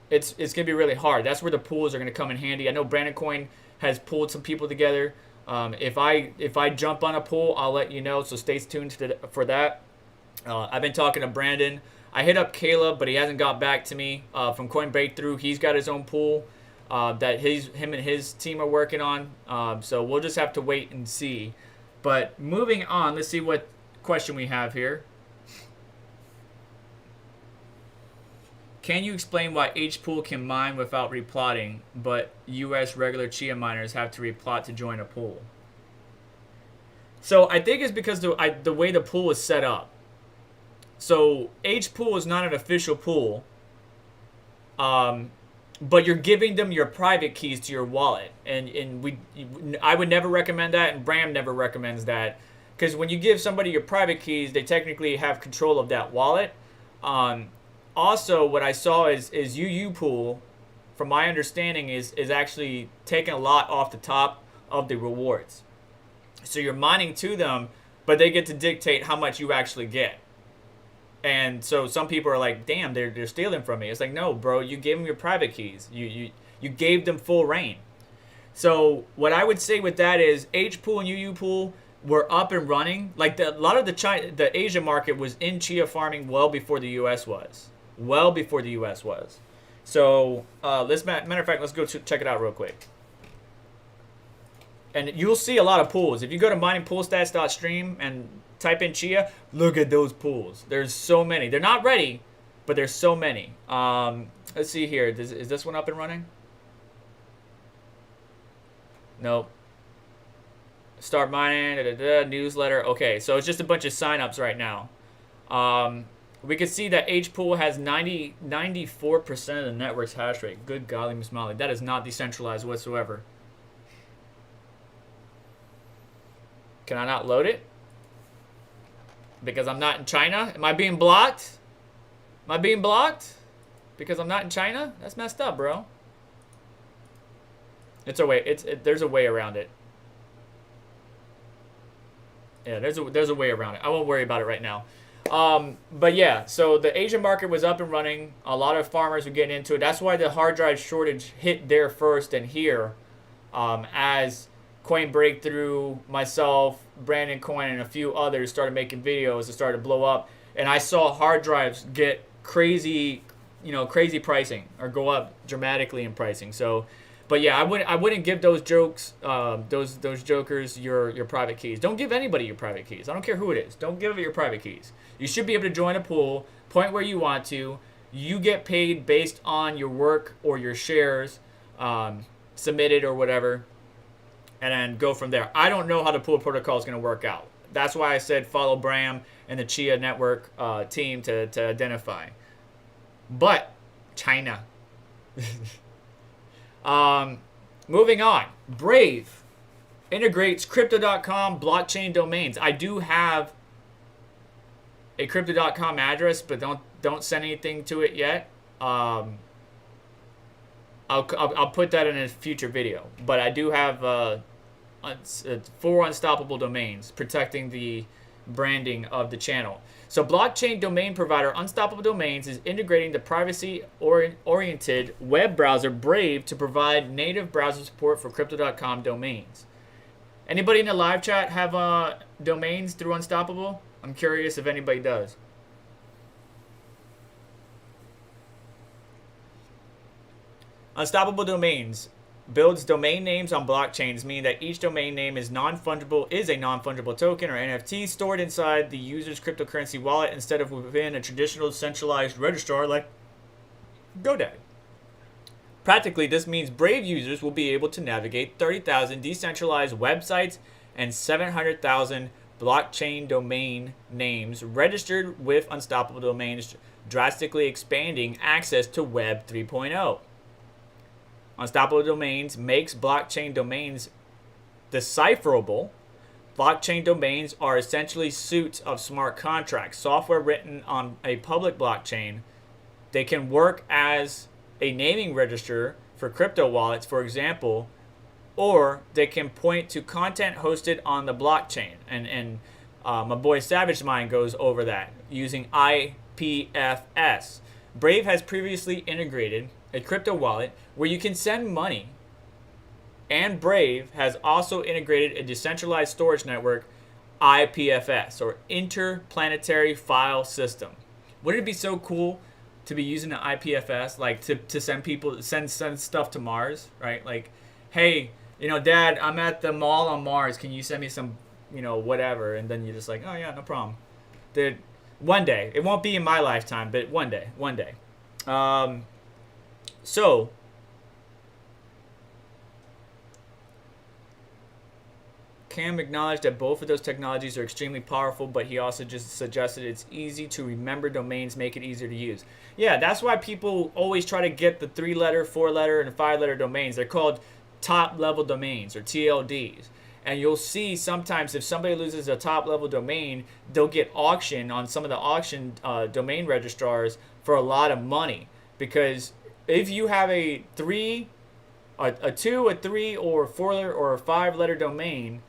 it's gonna be really hard. That's where the pools are gonna come in handy. I know Brandon Coin has pulled some people together. If I jump on a pool, I'll let you know. So stay tuned for that. I've been talking to Brandon. I hit up Caleb, but he hasn't got back to me. From Coin Breakthrough, he's got his own pool that him and his team are working on. So we'll just have to wait and see. But moving on, let's see what question we have here. Can you explain why H-Pool can mine without replotting, but US regular Chia miners have to replot to join a pool? So I think it's because the way the pool is set up. So H-Pool is not an official pool, but you're giving them your private keys to your wallet, and I would never recommend that, and Bram never recommends that, because when you give somebody your private keys, they technically have control of that wallet. Also, what I saw is UU Pool, from my understanding, is actually taking a lot off the top of the rewards. So you're mining to them, but they get to dictate how much you actually get. And so some people are like, damn, they're stealing from me. It's like, no, bro, you gave them your private keys. You gave them full reign. So what I would say with that is H-Pool and UU Pool were up and running. Like a lot of the Asia market was in Chia farming well before the US was. Well before the US was. So matter of fact, let's go check it out real quick. And you'll see a lot of pools. If you go to miningpoolstats.stream and type in Chia, look at those pools. There's so many. They're not ready, but there's so many. Let's see here. Is this one up and running? Nope. Start mining, newsletter. Okay, so it's just a bunch of signups right now. We can see that H-Pool has 94% of the network's hash rate. Good golly, Miss Molly. That is not decentralized whatsoever. Can I not load it? Because I'm not in China? Am I being blocked? Am I being blocked? Because I'm not in China? That's messed up, bro. It's a way. There's a way around it. Yeah, there's a way around it. I won't worry about it right now. But yeah, so the Asian market was up and running. A lot of farmers were getting into it. That's why the hard drive shortage hit there first and here, as Coin Breakthrough, myself, Brandon Coin, and a few others started making videos and started to blow up. And I saw hard drives get crazy, crazy pricing or go up dramatically in pricing. So, but yeah, I wouldn't give those jokers your private keys. Don't give anybody your private keys. I don't care who it is. Don't give it your private keys. You should be able to join a pool, point where you want to. You get paid based on your work or your shares submitted or whatever, and then go from there. I don't know how the pool protocol is going to work out. That's why I said follow Bram and the Chia network team to identify. But China. Moving on. Brave integrates crypto.com blockchain domains. I do have a crypto.com address, but don't send anything to it yet. I'll put that in a future video. But I do have 4 unstoppable domains protecting the branding of the channel. So blockchain domain provider Unstoppable Domains is integrating the privacy-oriented web browser Brave to provide native browser support for crypto.com domains. Anybody in the live chat have domains through Unstoppable? I'm curious if anybody does. Unstoppable Domains builds domain names on blockchains, meaning that each domain name is a non-fungible token or NFT stored inside the user's cryptocurrency wallet instead of within a traditional centralized registrar like GoDaddy. Practically, this means Brave users will be able to navigate 30,000 decentralized websites and 700,000 blockchain domain names registered with Unstoppable Domains, drastically expanding access to Web 3.0. Unstoppable Domains makes blockchain domains decipherable. Blockchain domains are essentially suites of smart contracts, software written on a public blockchain. They can work as a naming register for crypto wallets, for example, or they can point to content hosted on the blockchain. And My boy Savage Mind goes over that using IPFS. Brave has previously integrated a crypto wallet where you can send money, and Brave has also integrated a decentralized storage network, IPFS, or Interplanetary File System. Wouldn't it be so cool to be using an IPFS, like to send stuff to Mars, right? Like, hey, Dad, I'm at the mall on Mars. Can you send me some, whatever? And then you're just like, oh yeah, no problem. Dude, one day. It won't be in my lifetime, but one day. So Cam acknowledged that both of those technologies are extremely powerful, but he also just suggested it's easy to remember domains, make it easier to use. Yeah, that's why people always try to get the 3-letter, 4-letter, and 5-letter domains. They're called top-level domains, or TLDs. And you'll see sometimes if somebody loses a top-level domain, they'll get auctioned on some of the auction domain registrars for a lot of money. Because if you have a 2, a 3, or a 4 or a 5-letter domain,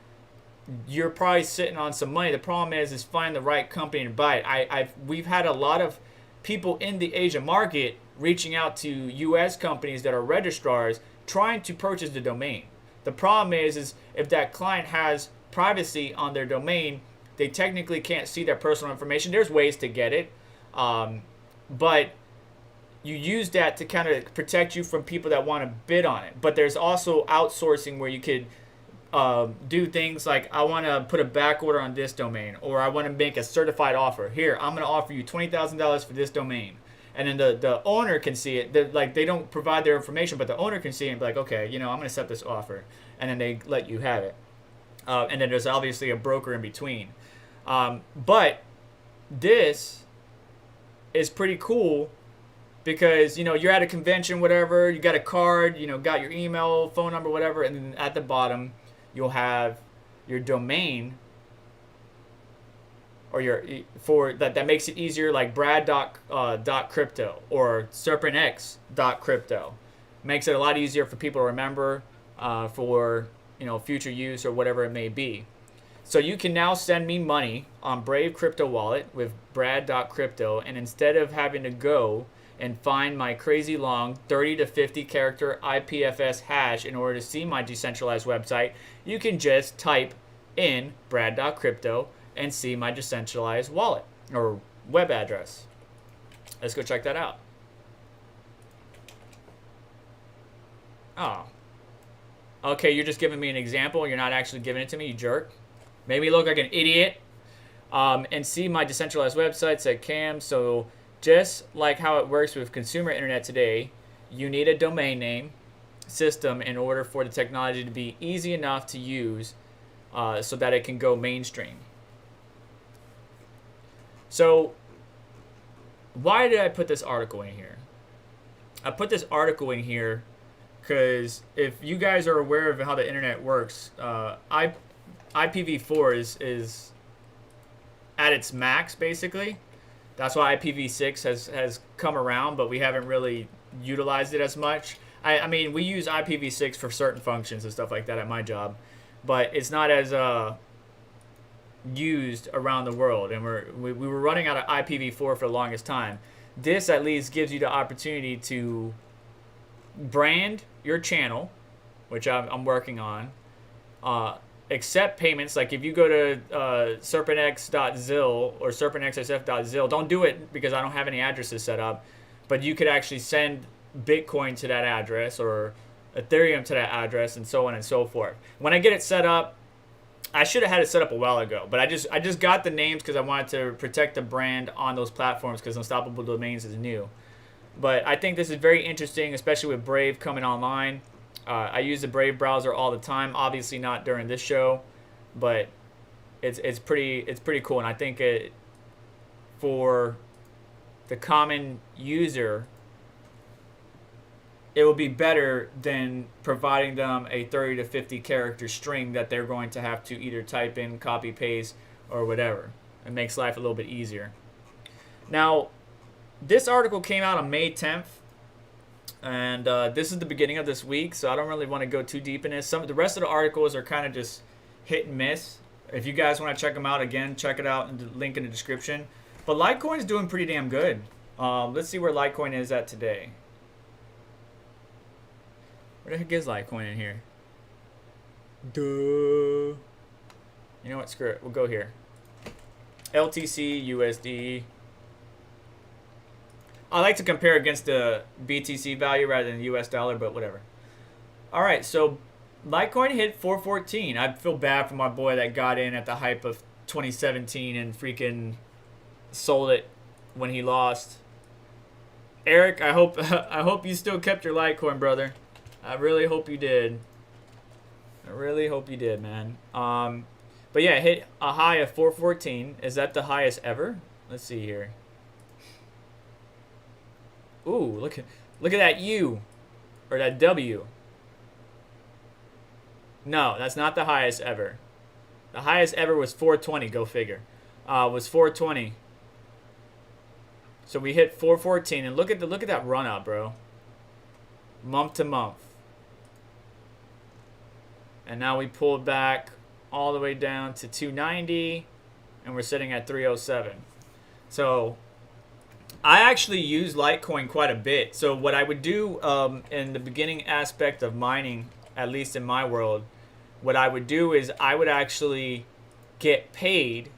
you're probably sitting on some money. The problem is find the right company to buy it. We've had a lot of people in the Asia market reaching out to U.S. companies that are registrars trying to purchase the domain. The problem is if that client has privacy on their domain, they technically can't see their personal information. There's ways to get it, but you use that to kind of protect you from people that want to bid on it. But there's also outsourcing where you could do things like, I want to put a back order on this domain, or I want to make a certified offer. Here, I'm going to offer you $20,000 for this domain. And then the owner can see it. They don't provide their information, but the owner can see it and be like, okay, I'm going to accept this offer. And then they let you have it. And then there's obviously a broker in between. But this is pretty cool because, you're at a convention, whatever, you got a card, got your email, phone number, whatever, and then at the bottom, you'll have your domain, or that makes it easier, like Brad.crypto or SerpentX.crypto. Makes it a lot easier for people to remember for future use or whatever it may be. So you can now send me money on Brave Crypto Wallet with Brad.crypto, and instead of having to go and find my crazy long 30 to 50 character IPFS hash in order to see my decentralized website, you can just type in Brad.crypto and see my decentralized wallet or web address. Let's go check that out. Oh. Okay, you're just giving me an example. You're not actually giving it to me, you jerk. Made me look like an idiot. And see my decentralized website, said Cam. So just like how it works with consumer internet today, you need a domain name system in order for the technology to be easy enough to use so that it can go mainstream. So why did I put this article in here? I put this article in here because if you guys are aware of how the internet works, IPv4 is at its max, basically. That's why IPv6 has come around, but we haven't really utilized it as much. I mean, we use IPv6 for certain functions and stuff like that at my job, but it's not as used around the world, and we were running out of IPv4 for the longest time. This at least gives you the opportunity to brand your channel, which I'm working on, accept payments. Like if you go to SerpentX.zil or SerpentXSF.zil, don't do it because I don't have any addresses set up, but you could actually send Bitcoin to that address or Ethereum to that address and so on and so forth. When I get it set up, I should have had it set up a while ago, but I just got the names because I wanted to protect the brand on those platforms because Unstoppable Domains is new. But I think this is very interesting, especially with Brave coming online. I use the Brave browser all the time. Obviously not during this show, but it's pretty cool. And I think for the common user, it will be better than providing them a 30 to 50 character string that they're going to have to either type in, copy, paste, or whatever. It makes life a little bit easier. Now, this article came out on May 10th. And this is the beginning of this week, so I don't really want to go too deep in this. The rest of the articles are kind of just hit and miss If you guys want to check them out, again, check it out in the link in the description. But Litecoin is doing pretty damn good. Let's see where Litecoin is at today. Where the heck is Litecoin in here? Duh. You know what? Screw it. We'll go here. LTC, USD. I like to compare against the BTC value rather than the US dollar, but whatever. All right, so Litecoin hit 414. I feel bad for my boy that got in at the hype of 2017 and freaking sold it when he lost. Eric, I hope you still kept your Litecoin, brother. I really hope you did. I really hope you did, man. But yeah, hit a high of 414. Is that the highest ever? Let's see here. Ooh, look at that U or that W. No, that's not the highest ever. The highest ever was 420. Go figure. Was 420. So we hit 414, and look at that run up, bro. Month to month. And now we pulled back all the way down to 290, and we're sitting at 307. So I actually use Litecoin quite a bit. So what I would do in the beginning aspect of mining, at least in my world, what I would do is I would actually get paid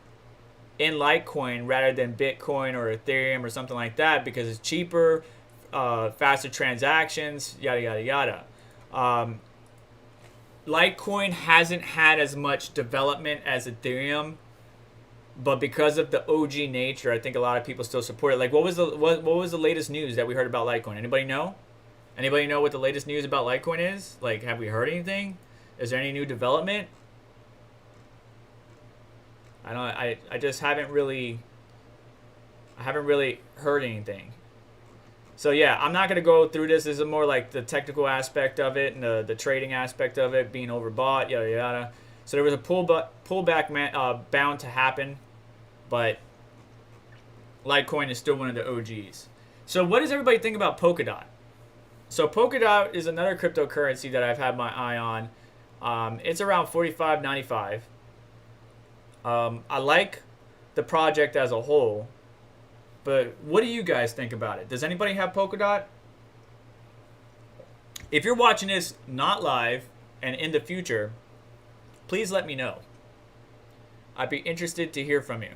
in Litecoin rather than Bitcoin or Ethereum or something like that, because it's cheaper, faster transactions, yada, yada, yada. Litecoin hasn't had as much development as Ethereum, but because of the OG nature, I think a lot of people still support it. Like, what was the latest news that we heard about Litecoin? Anybody know? Anybody know what the latest news about Litecoin is? Like, have we heard anything? Is there any new development? I just haven't really heard anything. So yeah, I'm not gonna go through this. This is more like the technical aspect of it and the trading aspect of it, being overbought, yada yada. So there was a pullback bound to happen, but Litecoin is still one of the OGs. So what does everybody think about Polkadot? So Polkadot is another cryptocurrency that I've had my eye on. It's around 45.95. I like the project as a whole, but what do you guys think about it? Does anybody have Polkadot? If you're watching this not live and in the future, please let me know. I'd be interested to hear from you.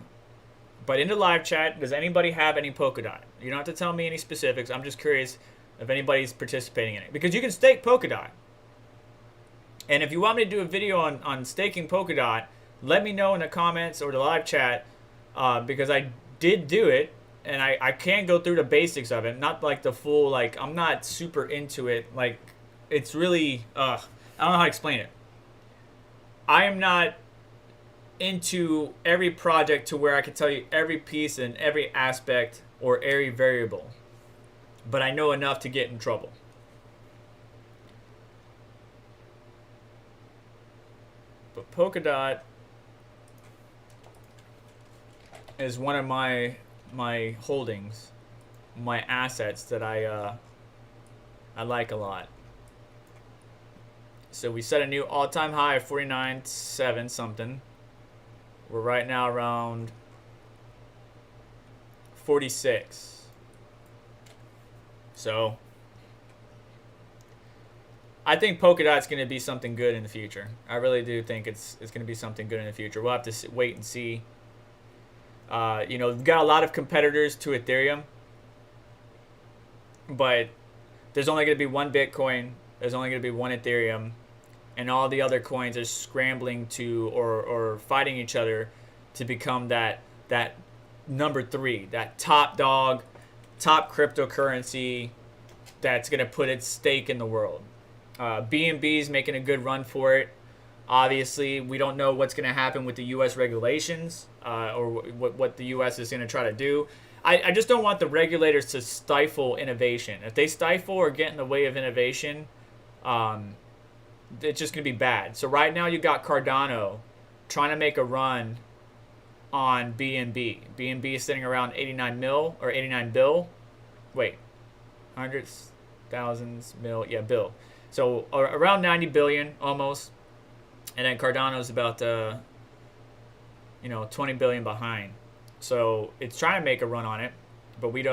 But in the live chat, does anybody have any Polkadot? You don't have to tell me any specifics. I'm just curious if anybody's participating in it. Because you can stake Polkadot. And if you want me to do a video on staking Polkadot, let me know in the comments or the live chat, because I did do it. And I can go through the basics of it. Not like the full, like, I'm not super into it. Like, it's really, I don't know how to explain it. I am not into every project to where I can tell you every piece and every aspect or every variable. But I know enough to get in trouble. But Polkadot is one of my holdings, my assets that I like a lot. So we set a new all-time high of 49.7 something. We're right now around 46. So I think Polkadot's going to be something good in the future. I really do think it's going to be something good in the future. We'll have to wait and see. You know, we've got a lot of competitors to Ethereum, but there's only going to be one Bitcoin. There's only going to be one Ethereum, and all the other coins are scrambling to or fighting each other to become that number 3, that top dog, top cryptocurrency that's going to put its stake in the world. BNB is making a good run for it. Obviously, we don't know what's going to happen with the U.S. regulations or what the U.S. is going to try to do. I just don't want the regulators to stifle innovation. If they stifle or get in the way of innovation, it's just going to be bad. So right now you got Cardano trying to make a run on BNB. BNB is sitting around 89 mil or 89 bill. Wait, hundreds, thousands, mil, yeah, bill. So around 90 billion almost. And then Cardano's about 20 billion behind. So it's trying to make a run on it, but I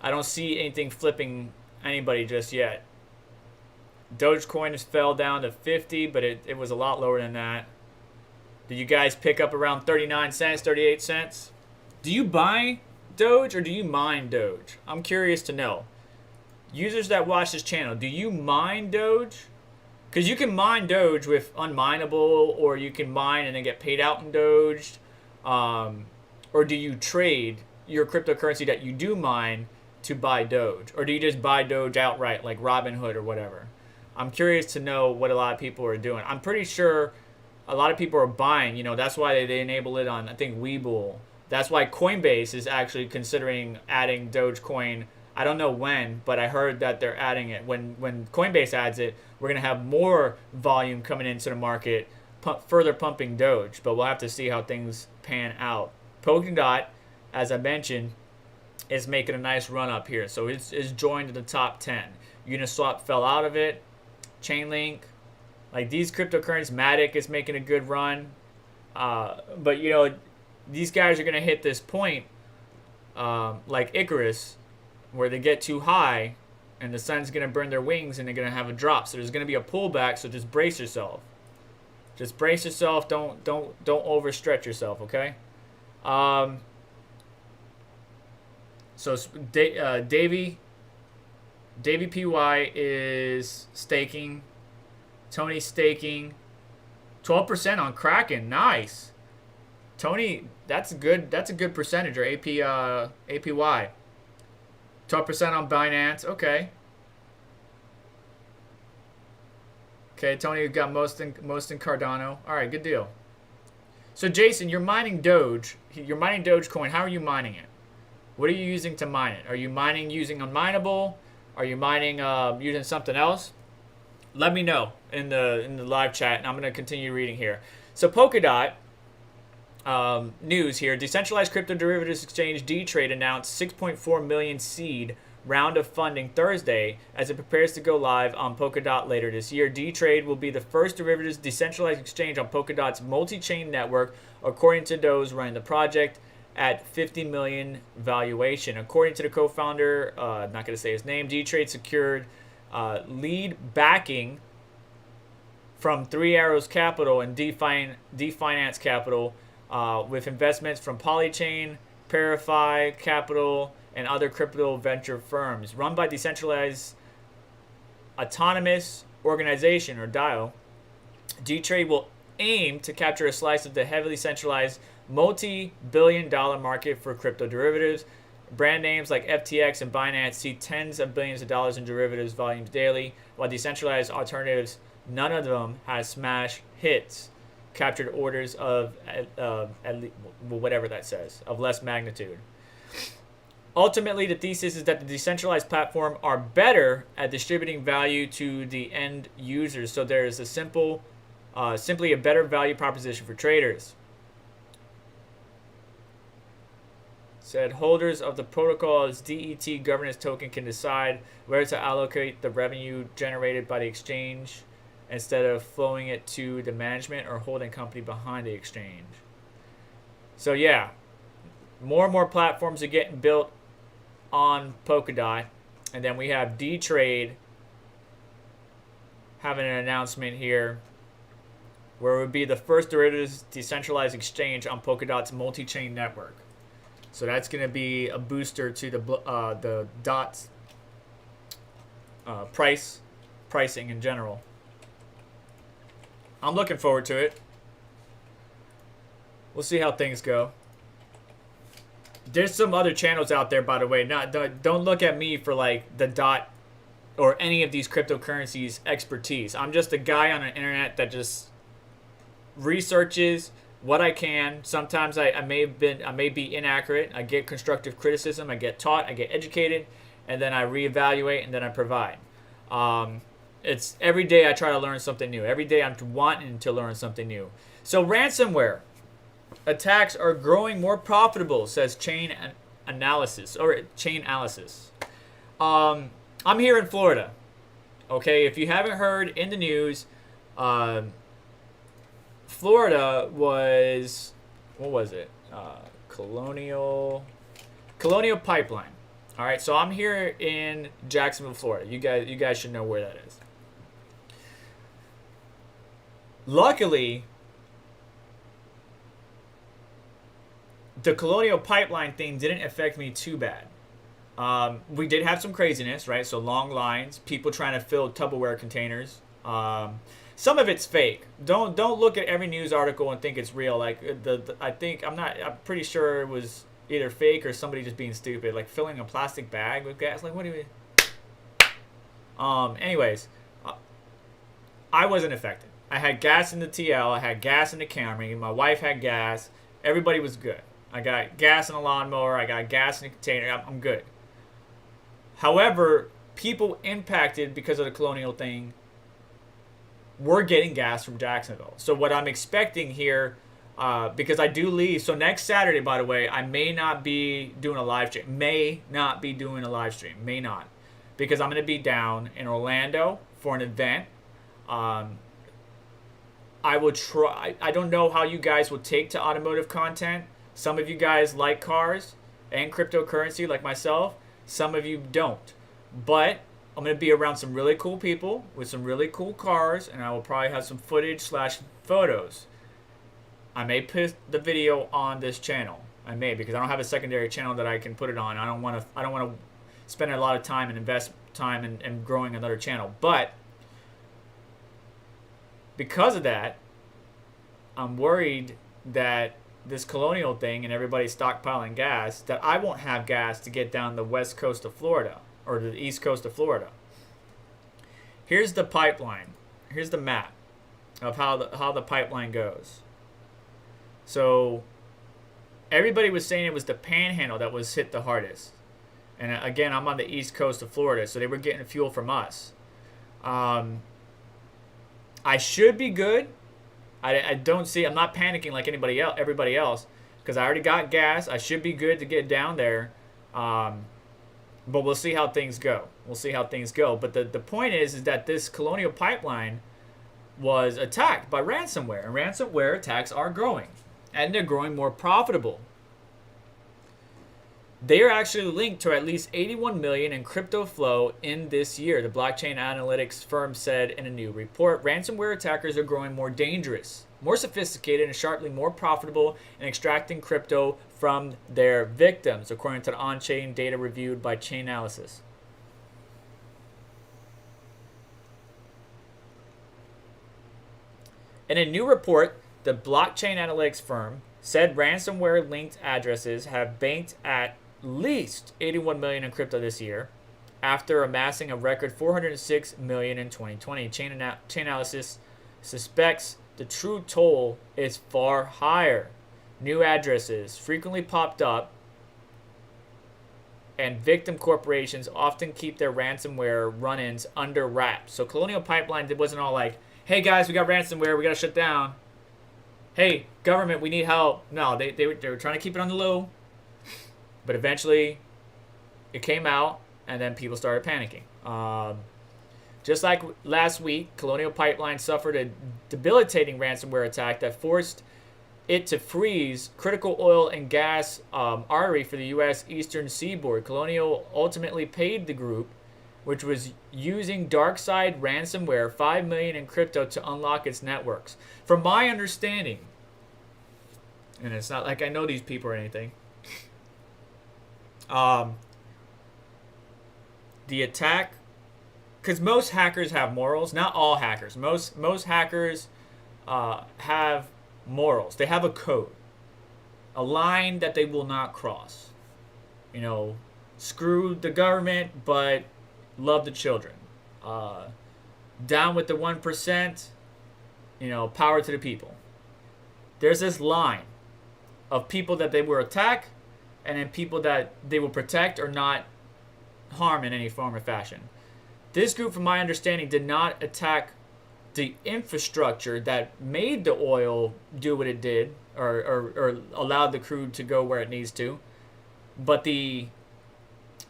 don't see anything flipping anybody just yet. Dogecoin has fell down to 50, but it was a lot lower than that. Did you guys pick up around 39 cents, 38 cents? Do you buy Doge or do you mine Doge? I'm curious to know. Users that watch this channel, do you mine Doge? Because you can mine Doge with unmineable, or you can mine and then get paid out in Doge. Or do you trade your cryptocurrency that you do mine to buy Doge? Or do you just buy Doge outright, like Robinhood or whatever? I'm curious to know what a lot of people are doing. I'm pretty sure a lot of people are buying. That's why they enable it on, I think, Webull. That's why Coinbase is actually considering adding Dogecoin. I don't know when, but I heard that they're adding it. When Coinbase adds it, we're going to have more volume coming into the market, further pumping Doge. But we'll have to see how things pan out. Polkadot, as I mentioned, is making a nice run up here. So it's joined to the top 10. Uniswap fell out of it. Chainlink, like these cryptocurrencies, Matic is making a good run. But these guys are going to hit this point like Icarus, where they get too high and the sun's going to burn their wings and they're going to have a drop. So there's going to be a pullback, so just brace yourself. Just brace yourself. Don't overstretch yourself, okay? So Davey PY is staking. Tony's staking. 12% on Kraken. Nice. Tony, that's a good percentage, or APY. 12% on Binance. Okay. Okay, Tony, you got most in Cardano. All right, good deal. So Jason, you're mining Doge. You're mining Dogecoin. How are you mining it? What are you using to mine it? Are you mining using unmineable? Are you mining using something else? Let me know in the live chat, and I'm going to continue reading here. So Polkadot news here. Decentralized crypto derivatives exchange D-Trade announced 6.4 million seed round of funding Thursday as it prepares to go live on Polkadot later this year. D-Trade will be the first derivatives decentralized exchange on Polkadot's multi-chain network, according to those running the project, at 50 million valuation. According to the co-founder, I'm not going to say his name, D-Trade secured lead backing from Three Arrows Capital and D-Finance Capital, with investments from Polychain, Parify Capital, and other crypto venture firms. Run by Decentralized Autonomous Organization, or DAO, D-Trade will aim to capture a slice of the heavily centralized multi-billion-dollar market for crypto derivatives. Brand names like FTX and Binance see tens of billions of dollars in derivatives volumes daily, while decentralized alternatives, none of them has smash hits, captured orders of whatever that says, of less magnitude. Ultimately, the thesis is that the decentralized platform are better at distributing value to the end users. So there is a simply a better value proposition for traders. Said holders of the protocol's DET governance token can decide where to allocate the revenue generated by the exchange instead of flowing it to the management or holding company behind the exchange. So yeah, more and more platforms are getting built on Polkadot, and then we have D-Trade having an announcement here where it would be the first derivatives decentralized exchange on Polkadot's multi-chain network. So that's going to be a booster to the DOT's pricing in general. I'm looking forward to it. We'll see how things go. There's some other channels out there, by the way. Don't look at me for like the DOT or any of these cryptocurrencies expertise. I'm just a guy on the internet that just researches what I can. Sometimes I may be inaccurate. I get constructive criticism. I get taught. I get educated, and then I reevaluate, and then I provide. It's every day I try to learn something new. Every day I'm wanting to learn something new. So ransomware attacks are growing more profitable, says Chain Analysis. I'm here in Florida. Okay, if you haven't heard in the news, Florida was, what was it? Colonial Pipeline. All right, so I'm here in Jacksonville, Florida. You guys should know where that is. Luckily, the Colonial Pipeline thing didn't affect me too bad. We did have some craziness, right? So long lines, people trying to fill Tupperware containers. Some of it's fake. Don't look at every news article and think it's real. Like I'm pretty sure it was either fake or somebody just being stupid, like filling a plastic bag with gas. Like, what do you? Anyways, I wasn't affected. I had gas in the TL. I had gas in the Camry. My wife had gas. Everybody was good. I got gas in a lawnmower. I got gas in a container. I'm good. However, people impacted because of the Colonial thing were getting gas from Jacksonville. So what I'm expecting here, because I do leave. So next Saturday, by the way, I may not be doing a live stream. May not. Because I'm going to be down in Orlando for an event. I will try. I don't know how you guys will take to automotive content. Some of you guys like cars and cryptocurrency like myself. Some of you don't. But I'm going to be around some really cool people with some really cool cars, and I will probably have some footage / photos. I may put the video on this channel. I may, because I don't have a secondary channel that I can put it on. I don't want to spend a lot of time and invest time in growing another channel. But because of that, I'm worried that this Colonial thing and everybody stockpiling gas, that I won't have gas to get down the west coast of Florida or the east coast of Florida. Here's the pipeline. Here's the map of how the pipeline goes. So everybody was saying it was the Panhandle that was hit the hardest. And again, I'm on the east coast of Florida, so they were getting fuel from us. I should be good. I don't see. I'm not panicking like everybody else, because I already got gas. I should be good to get down there. But we'll see how things go. But the point is that this Colonial Pipeline was attacked by ransomware, and ransomware attacks are growing, and they're growing more profitable. They are actually linked to at least 81 million in crypto flow in this year, the blockchain analytics firm said in a new report. Ransomware attackers are growing more dangerous, more sophisticated, and sharply more profitable in extracting crypto from their victims, according to the on-chain data reviewed by Chainalysis. In a new report, the blockchain analytics firm said ransomware-linked addresses have banked at least 81 million in crypto this year, after amassing a record 406 million in 2020. Chainalysis suspects the true toll is far higher. New addresses frequently popped up, and victim corporations often keep their ransomware run-ins under wraps. So Colonial Pipeline wasn't all like, hey guys, we got ransomware, we got to shut down. Hey, government, we need help. No, they were trying to keep it on the low. But eventually, it came out, and then people started panicking. Just like last week, Colonial Pipeline suffered a debilitating ransomware attack that forced it to freeze critical oil and gas artery for the U.S. Eastern Seaboard. Colonial ultimately paid the group, which was using dark-side ransomware, $5 million in crypto to unlock its networks. From my understanding, and it's not like I know these people or anything, the attack, because most hackers have morals. Not all hackers. Most hackers have morals. They have a code, a line that they will not cross. You know, screw the government, but love the children. Down with the 1%. You know, power to the people. There's this line of people that they will attack, and then people that they will protect or not harm in any form or fashion. This group, from my understanding, did not attack the infrastructure that made the oil do what it did, or allowed the crude to go where it needs to, but the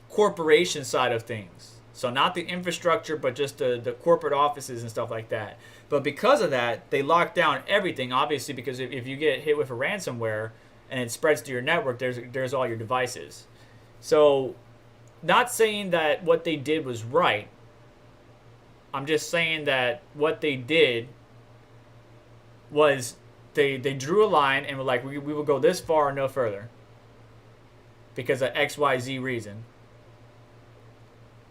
corporation side of things. So not the infrastructure, but just the corporate offices and stuff like that. But because of that, they lock down everything, obviously, because if you get hit with a ransomware and it spreads to your network, there's all your devices. So not saying that what they did was right. I'm just saying that what they did was they drew a line and were like, we will go this far and no further because of XYZ reason.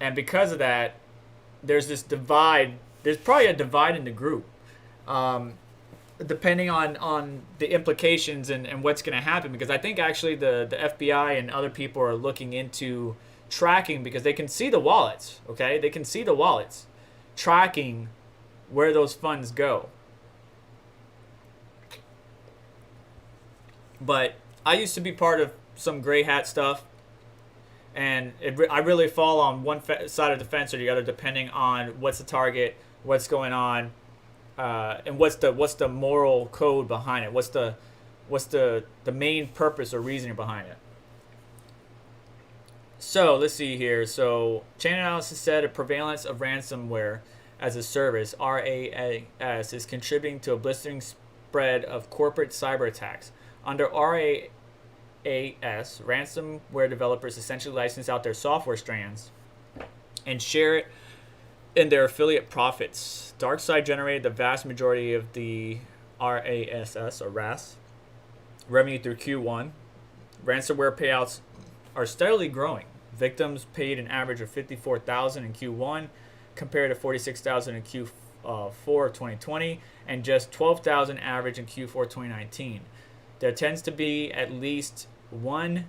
And because of that, there's this divide. There's probably a divide in the group, depending on the implications and what's going to happen. Because I think actually the FBI and other people are looking into tracking because they can see the wallets, okay? They can see the wallets, tracking where those funds go. But I used to be part of some gray hat stuff. And I really fall on one side of the fence or the other, depending on what's the target, what's going on, and what's the moral code behind it. What's the main purpose or reasoning behind it. So let's see here. So chain analysis said a prevalence of ransomware as a service (RAS) is contributing to a blistering spread of corporate cyber attacks. Under RAS, ransomware developers essentially license out their software strands and share it in their affiliate profits. DarkSide generated the vast majority of the RAS revenue through Q1. Ransomware payouts are steadily growing. Victims paid an average of $54,000 in Q1 compared to $46,000 in Q4 of 2020 and just $12,000 average in Q4 2019. There tends to be at least one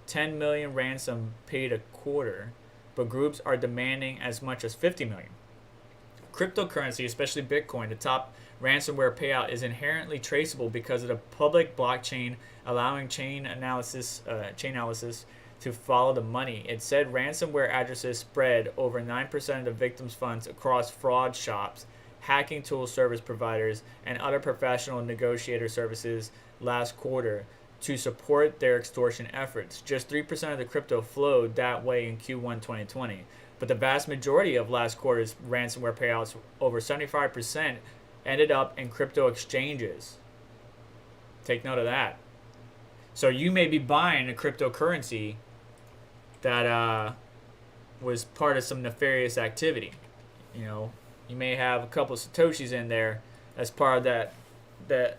10 million ransom paid a quarter, but groups are demanding as much as 50 million. Cryptocurrency, especially Bitcoin, the top ransomware payout is inherently traceable because of the public blockchain allowing chain analysis to follow the money. It said ransomware addresses spread over 9% of the victims' funds across fraud shops, hacking tool service providers, and other professional negotiator services last quarter to support their extortion efforts. Just 3% of the crypto flowed that way in Q1 2020. But the vast majority of last quarter's ransomware payouts, over 75%, ended up in crypto exchanges. Take note of that. So you may be buying a cryptocurrency that was part of some nefarious activity. You know, you may have a couple of Satoshis in there as part of that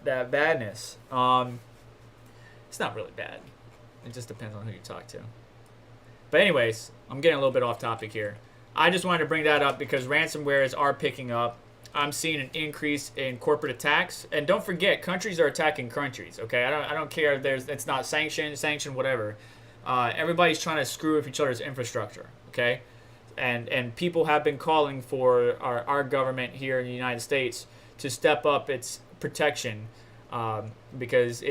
badness. It's not really bad. It just depends on who you talk to. But anyways, I'm getting a little bit off topic here. I just wanted to bring that up because ransomwares are picking up. I'm seeing an increase in corporate attacks. And don't forget, countries are attacking countries, okay? I don't care if it's not sanctioned, whatever. Everybody's trying to screw with each other's infrastructure, okay? And people have been calling for our government here in the United States to step up its protection because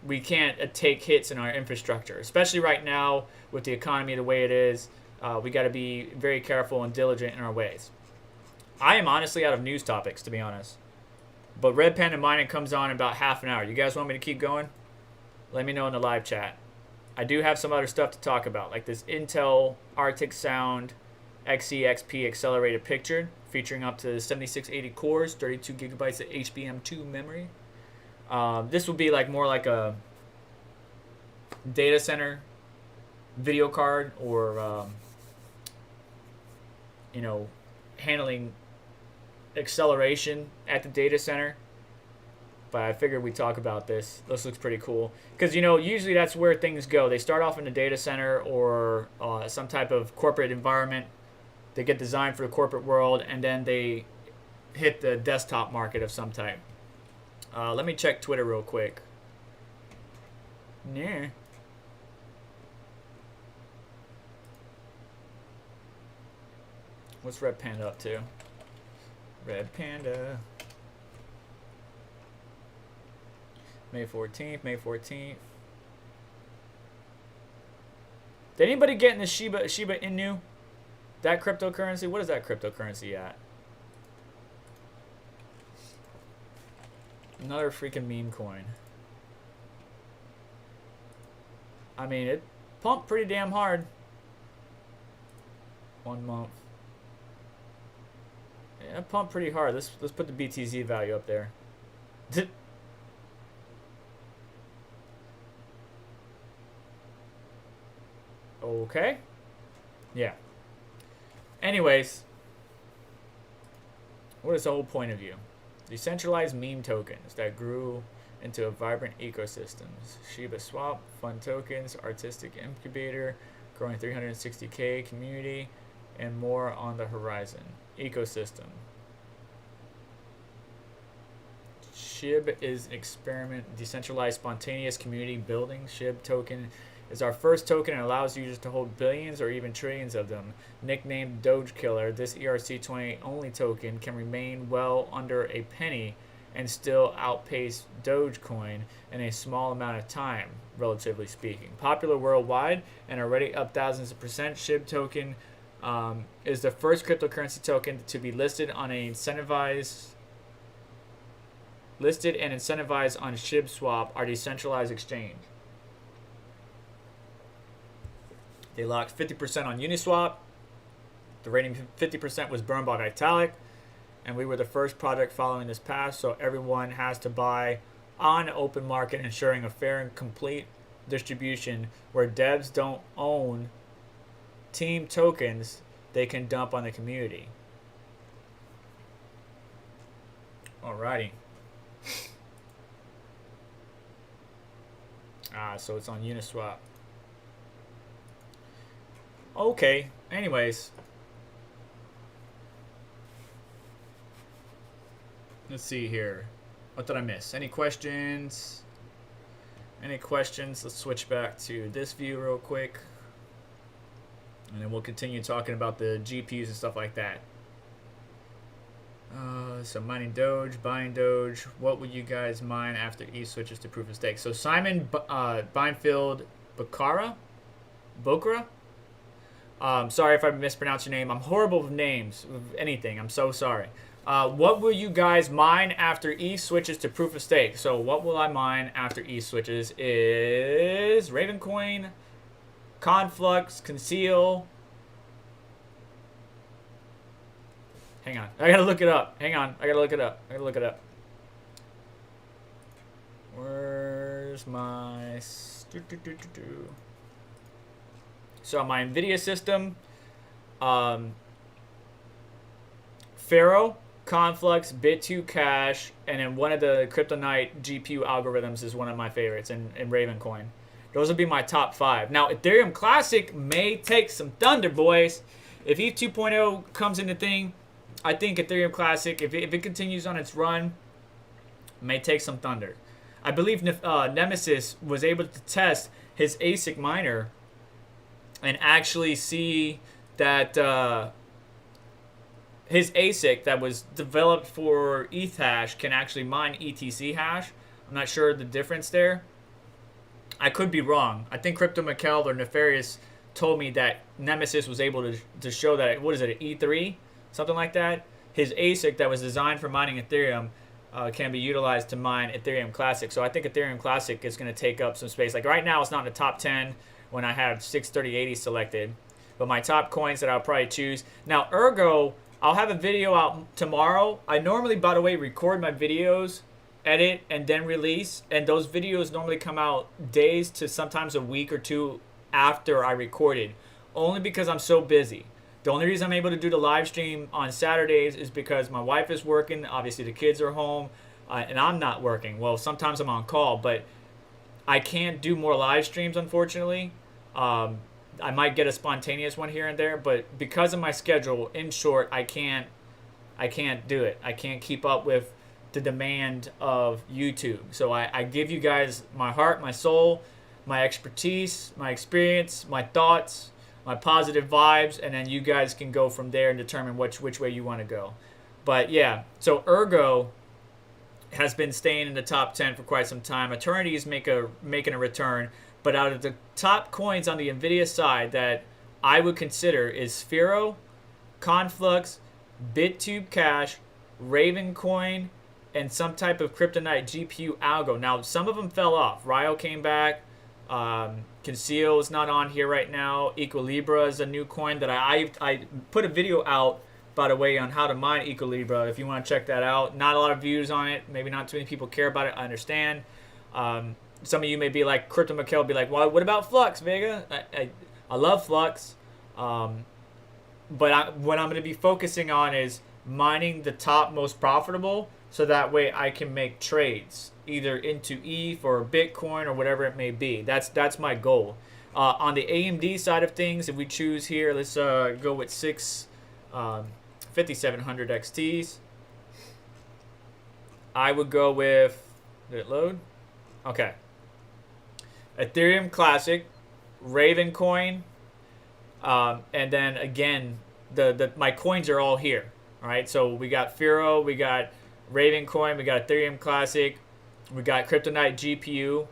we can't take hits in our infrastructure, especially right now with the economy the way it is. We got to be very careful and diligent in our ways. I am honestly out of news topics, to be honest. But Red Panda Mining comes on in about half an hour. You guys want me to keep going? Let me know in the live chat. I do have some other stuff to talk about, like this Intel Arctic Sound XEXP accelerated picture featuring up to 7680 cores, 32 gigabytes of HBM2 memory. This will be more like a data center video card or, handling acceleration at the data center. But I figured we'd talk about this. This looks pretty cool. Because, usually that's where things go. They start off in the data center or some type of corporate environment. They get designed for the corporate world, and then they hit the desktop market of some type. Let me check Twitter real quick. Yeah. What's Red Panda up to? Red Panda. May 14th. Did anybody get in the Shiba Inu? That cryptocurrency? What is that cryptocurrency at? Another freaking meme coin. I mean, it pumped pretty damn hard. 1 month. Yeah, it pumped pretty hard. Let's put the BTZ value up there. Okay. Yeah. Anyways, what is the whole point of view? Decentralized meme tokens that grew into a vibrant ecosystem. Shiba Swap, fun tokens, artistic incubator, growing 360K community, and more on the horizon. Ecosystem. SHIB is an experiment, decentralized spontaneous community building. SHIB token is our first token and allows users to hold billions or even trillions of them. Nicknamed Doge Killer, this ERC20 only token can remain well under a penny and still outpace Dogecoin in a small amount of time, relatively speaking. Popular worldwide and already up thousands of percent, SHIB token is the first cryptocurrency token to be listed and incentivized on SHIB Swap, our decentralized exchange. They locked 50% on Uniswap. The rating 50% was burned by Vitalik. And we were the first project following this path, so everyone has to buy on open market, ensuring a fair and complete distribution where devs don't own team tokens they can dump on the community. Alrighty. So it's on Uniswap. Okay, anyways. Let's see here. What did I miss? Any questions? Any questions? Let's switch back to this view real quick. And then we'll continue talking about the GPUs and stuff like that. So mining Doge, buying Doge. What would you guys mine after ETH switches to proof of stake? So Simon Beinfield Bokra? Sorry if I mispronounced your name. I'm horrible with names, with anything. I'm so sorry. What will you guys mine after ETH switches to proof of stake? So what will I mine after ETH switches is Ravencoin, Conflux, Conceal. Hang on. I gotta look it up. Hang on. I gotta look it up. Where's my... So my NVIDIA system, Pharaoh, Conflux, Bit2 Cash, and then one of the Kryptonite GPU algorithms is one of my favorites in Ravencoin. Those would be my top 5. Now, Ethereum Classic may take some thunder, boys. If ETH 2.0 comes into thing, I think Ethereum Classic, if it continues on its run, may take some thunder. I believe Nemesis was able to test his ASIC miner and actually see that his ASIC that was developed for ETH hash can actually mine ETC hash. I'm not sure the difference there. I could be wrong. I think Crypto Mikkel or Nefarious told me that Nemesis was able to show that, what is it, an E3? Something like that. His ASIC that was designed for mining Ethereum can be utilized to mine Ethereum Classic. So I think Ethereum Classic is going to take up some space. Like right now, it's not in the top 10 when I have 63080 selected. But my top coins that I'll probably choose. Now, Ergo, I'll have a video out tomorrow. I normally, by the way, record my videos, edit, and then release. And those videos normally come out days to sometimes a week or two after I recorded. Only because I'm so busy. The only reason I'm able to do the live stream on Saturdays is because my wife is working. Obviously, the kids are home, and I'm not working. Well, sometimes I'm on call, but I can't do more live streams, unfortunately. I might get a spontaneous one here and there, but because of my schedule, in short, I can't do it. I can't keep up with the demand of YouTube. So I give you guys my heart, my soul, my expertise, my experience, my thoughts, my positive vibes, and then you guys can go from there and determine which way you want to go. But yeah, so Ergo has been staying in the top 10 for quite some time. Eternity is making a return, but out of the top coins on the NVIDIA side that I would consider is Sphero, Conflux, Bit2 Cash, Ravencoin, and some type of Kryptonite GPU algo. Now, some of them fell off. Ryo came back. Conceal is not on here right now. Equilibra is a new coin that I put a video out, by the way, on how to mine Equilibra. If you want to check that out, not a lot of views on it. Maybe not too many people care about it. I understand. Some of you may be like Crypto Mikkel, be like, well, what about Flux, Vega? I love Flux, but what I'm going to be focusing on is mining the top most profitable, so that way I can make trades either into ETH or Bitcoin or whatever it may be. That's my goal. On the AMD side of things, if we choose here, let's go with 5700 XTs. I would go with, did it load? Okay. Ethereum Classic, Raven Coin, and then again, my coins are all here. All right, so we got Firo, we got Raven Coin, we got Ethereum Classic, we got Kryptonite GPU,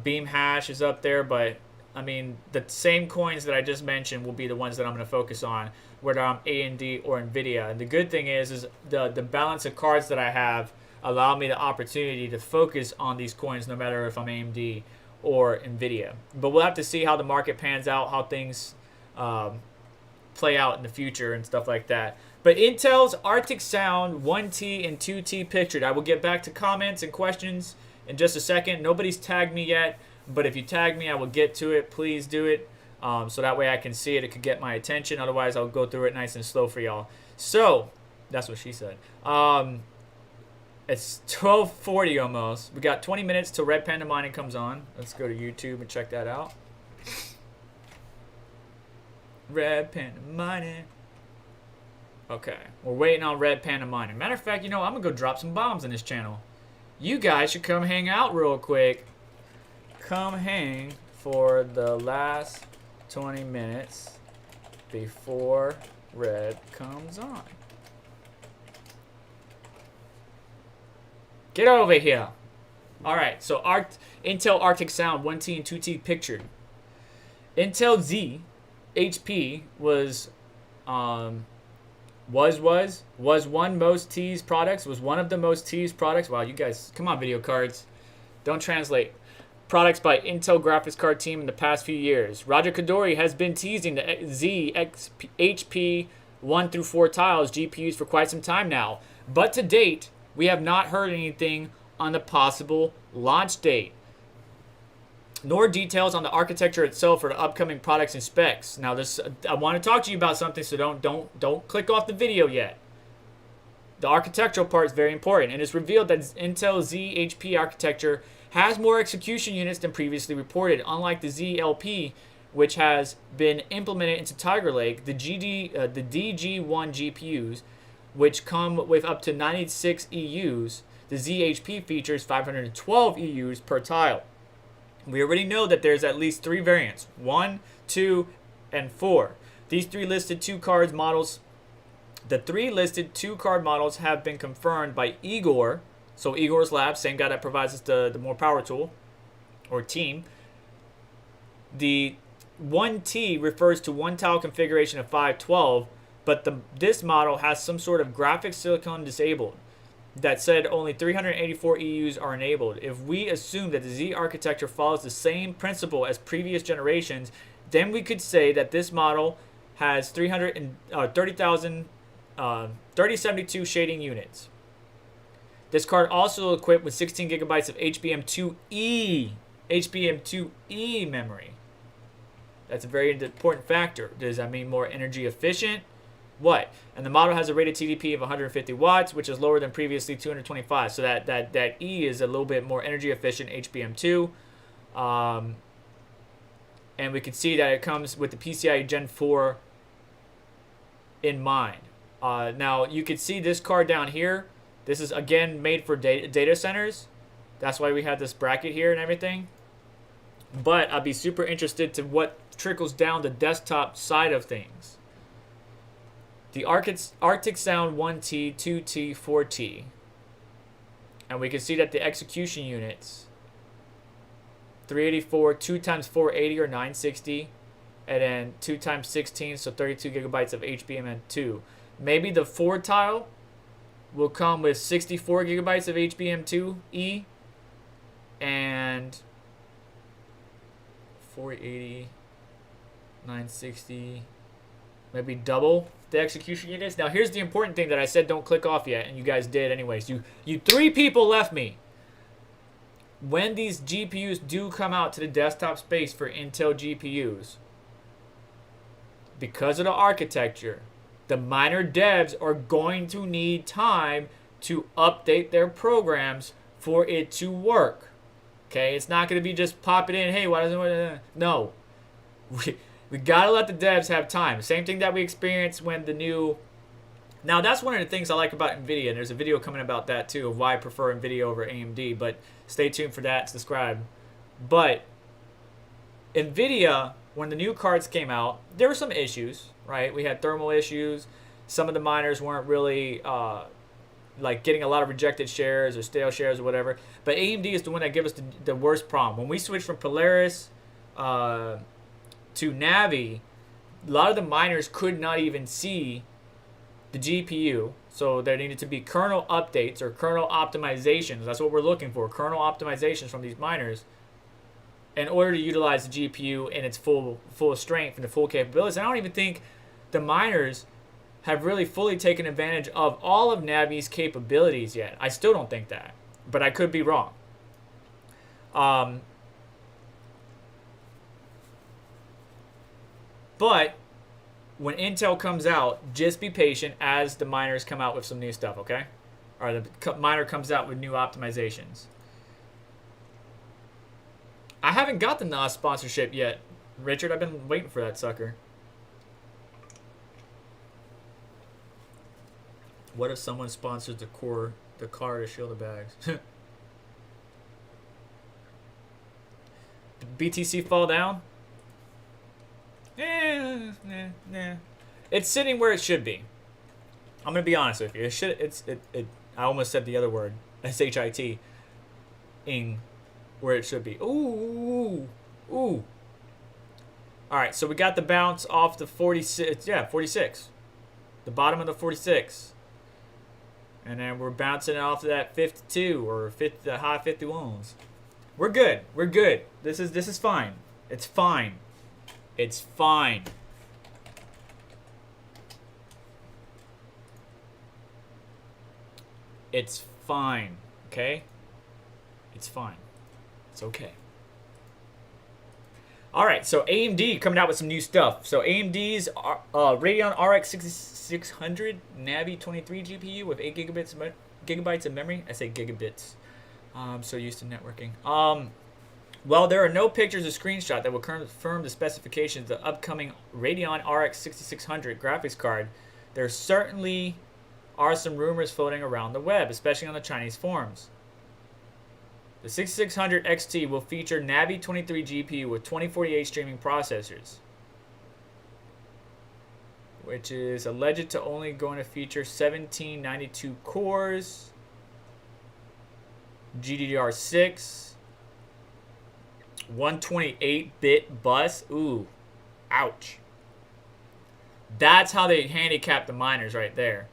Beam Hash is up there, but I mean the same coins that I just mentioned will be the ones that I'm going to focus on, whether I'm AMD or Nvidia. And the good thing is the balance of cards that I have allow me the opportunity to focus on these coins, no matter if I'm AMD or Nvidia. But we'll have to see how the market pans out, how things play out in the future and stuff like that. But Intel's Arctic Sound 1T and 2T pictured. I will get back to comments and questions in just a second. Nobody's tagged me yet, but if you tag me, I will get to it. Please do it, so that way I can see it. It could get my attention. Otherwise, I'll go through it nice and slow for y'all. So that's what she said. It's 12:40 almost. We got 20 minutes till Red Panda Mining comes on. Let's go to YouTube and check that out. Red Panda Mining. Okay, we're waiting on Red Panda Mining. Matter of fact, I'm gonna go drop some bombs in this channel. You guys should come hang out real quick. Come hang for the last 20 minutes before Red comes on. Get over here. All right, so Intel Arctic Sound 1T and 2T pictured. Intel Z HP was one most teased products, was one of the most teased products. Wow, you guys, come on, video cards. Don't translate. Products by Intel graphics card team in the past few years. Roger Kadori has been teasing the Z HP 1 through 4 tiles GPUs for quite some time now. But to date, we have not heard anything on the possible launch date, nor details on the architecture itself or the upcoming products and specs. Now, I want to talk to you about something, so don't click off the video yet. The architectural part is very important, and it's revealed that Intel Z HP architecture has more execution units than previously reported. Unlike the ZLP, which has been implemented into Tiger Lake, the DG1 GPUs, which come with up to 96 EUs, the ZHP features 512 EUs per tile. We already know that there's at least 3 variants, 1, 2, and 4. These 3 listed 2-card models, the 3 listed 2-card models have been confirmed by Igor. So Igor's Lab, same guy that provides us the more power tool, or team. The 1T refers to 1 tile configuration of 512, but this model has some sort of graphics silicon disabled. That said, only 384 EUs are enabled. If we assume that the Z architecture follows the same principle as previous generations, then we could say that this model has 3072 shading units. This card also equipped with 16 gigabytes of HBM2E memory. That's a very important factor. Does that mean more energy efficient? What? And the model has a rated TDP of 150 watts, which is lower than previously 225. So that E is a little bit more energy efficient HBM2. And we can see that it comes with the PCIe Gen 4 in mind. Now, you can see this card down here. This is, again, made for data centers. That's why we have this bracket here and everything. But I'd be super interested to what trickles down the desktop side of things. The Arctic Sound 1T, 2T, 4T. And we can see that the execution units, 384, 2 times 480 or 960, and then 2 times 16, so 32 gigabytes of HBM2. Maybe the 4 tile will come with 64 gigabytes of HBM2E and 480, 960, maybe double the execution units. Now here's the important thing that I said don't click off yet, and you guys did anyways. You 3 people left me. When these GPUs do come out to the desktop space for Intel GPUs, because of the architecture, the miner devs are going to need time to update their programs for it to work. Okay, it's not going to be just pop it in. Hey, why doesn't it? No, we gotta let the devs have time. Same thing that we experienced when the new. Now that's one of the things I like about NVIDIA, and there's a video coming about that too of why I prefer NVIDIA over AMD. But stay tuned for that. Subscribe. But NVIDIA, when the new cards came out, there were some issues, right? We had thermal issues. Some of the miners weren't really like getting a lot of rejected shares or stale shares or whatever. But AMD is the one that gave us the worst problem. When we switched from Polaris to Navi, a lot of the miners could not even see the GPU. So there needed to be kernel updates or kernel optimizations. That's what we're looking for, kernel optimizations from these miners in order to utilize the GPU in its full strength and the full capabilities. And I don't even think the miners have really fully taken advantage of all of Navi's capabilities yet. I still don't think that, but I could be wrong. But when Intel comes out, just be patient as the miners come out with some new stuff, okay? Or the miner comes out with new optimizations. I haven't got the NOS sponsorship yet, Richard. I've been waiting for that sucker. What if someone sponsors the car to shield the bags? Did BTC fall down? Nah. It's sitting where it should be. I'm gonna be honest with you. I almost said the other word, shit, ing, where it should be. Ooh. All right, so we got the bounce off the 46. Yeah, 46. The bottom of the 46. And then we're bouncing off of that 52 or the high 51s. We're good. This is fine. It's fine. It's fine. It's fine. Okay? It's fine. It's okay. Alright, so AMD coming out with some new stuff. So AMD's Radeon RX 6600 Navi 23 GPU with 8 gigabytes of memory. I say gigabits. I'm so used to networking. Well, there are no pictures or screenshots that will confirm the specifications of the upcoming Radeon RX 6600 graphics card. There certainly are some rumors floating around the web, especially on the Chinese forums. The 6600 XT will feature Navi 23 GPU with 2048 streaming processors, which is alleged to only going to feature 1792 cores, GDDR6, 128-bit bus. Ooh, ouch. That's how they handicap the miners right there.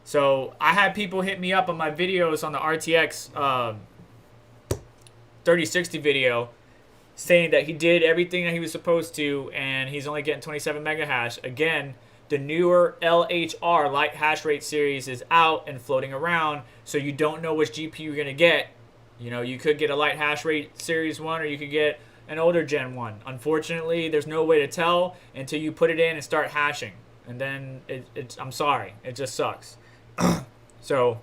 So I had people hit me up on my videos on the RTX 3060 video saying that he did everything that he was supposed to and he's only getting 27 mega hash. Again, the newer LHR, light hash rate series, is out and floating around, so you don't know which GPU you're going to get. You know, you could get a light hash rate series 1 or you could get an older gen 1. Unfortunately, there's no way to tell until you put it in and start hashing. And then I'm sorry, it just sucks. So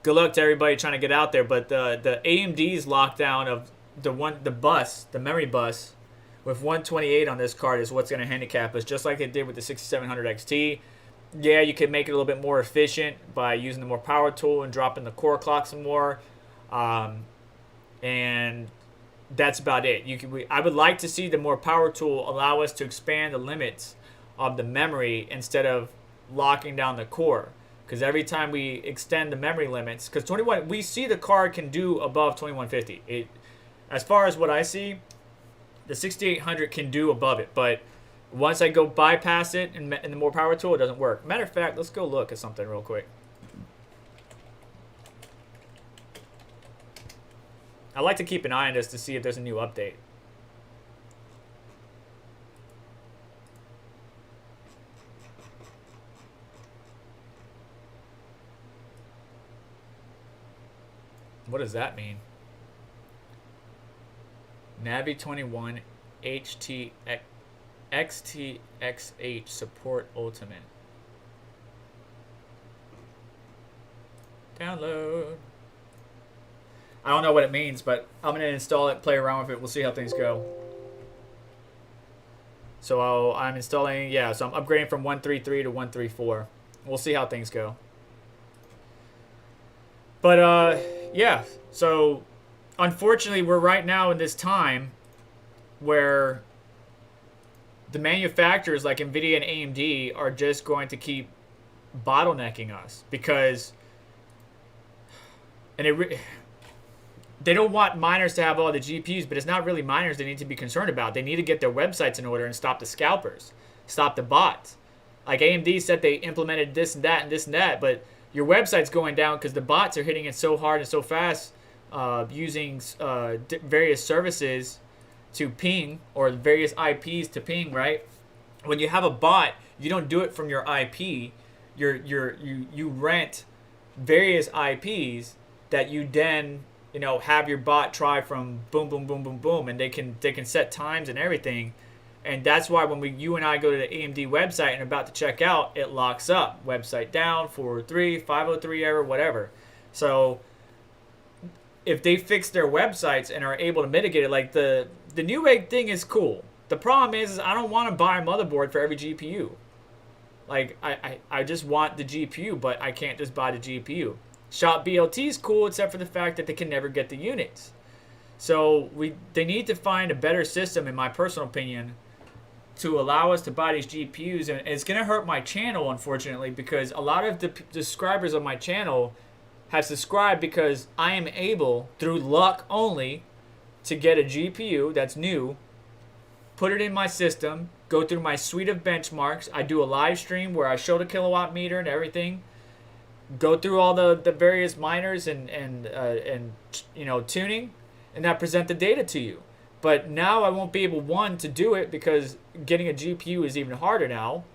good luck to everybody trying to get out there. But the AMD's lockdown of the memory bus with 128 on this card is what's going to handicap us, just like they did with the 6700 XT. Yeah, you could make it a little bit more efficient by using the more power tool and dropping the core clock some more. And that's about it. I would like to see the more power tool allow us to expand the limits of the memory instead of locking down the core, because every time we extend the memory limits, because we see the card can do above 2150. As far as what I see, the 6800 can do above it, but once I go bypass it in the more power tool, it doesn't work. Matter of fact, let's go look at something real quick. I like to keep an eye on this to see if there's a new update. What does that mean? Navi 21 XTXH support ultimate. Download. I don't know what it means, but I'm going to install it, play around with it. We'll see how things go. So I'm installing, yeah, so I'm upgrading from 133 to 134. We'll see how things go. But, yeah, so unfortunately, we're right now in this time where the manufacturers like NVIDIA and AMD are just going to keep bottlenecking us because, they don't want miners to have all the GPUs, but it's not really miners they need to be concerned about. They need to get their websites in order and stop the scalpers, stop the bots. Like AMD said they implemented this and that and this and that, but your website's going down because the bots are hitting it so hard and so fast using various services to ping, or various IPs to ping, right? When you have a bot, you don't do it from your IP. You rent various IPs that you then, you know, have your bot try from boom, boom, boom, boom, boom, and they can set times and everything. And that's why when you and I go to the AMD website and about to check out, it locks up. Website down, 403, 503 error, whatever. So if they fix their websites and are able to mitigate it, like the Newegg thing is cool. The problem is I don't want to buy a motherboard for every GPU. Like I just want the GPU, but I can't just buy the GPU. Shop BLT is cool, except for the fact that they can never get the units. So they need to find a better system, in my personal opinion, to allow us to buy these GPUs. And it's going to hurt my channel, unfortunately, because a lot of the subscribers on my channel have subscribed because I am able, through luck only, to get a GPU that's new, put it in my system, go through my suite of benchmarks. I do a live stream where I show the kilowatt meter and everything, go through all the various miners and you know, tuning, and I present the data to you. But now I won't be able, one, to do it because getting a GPU is even harder now.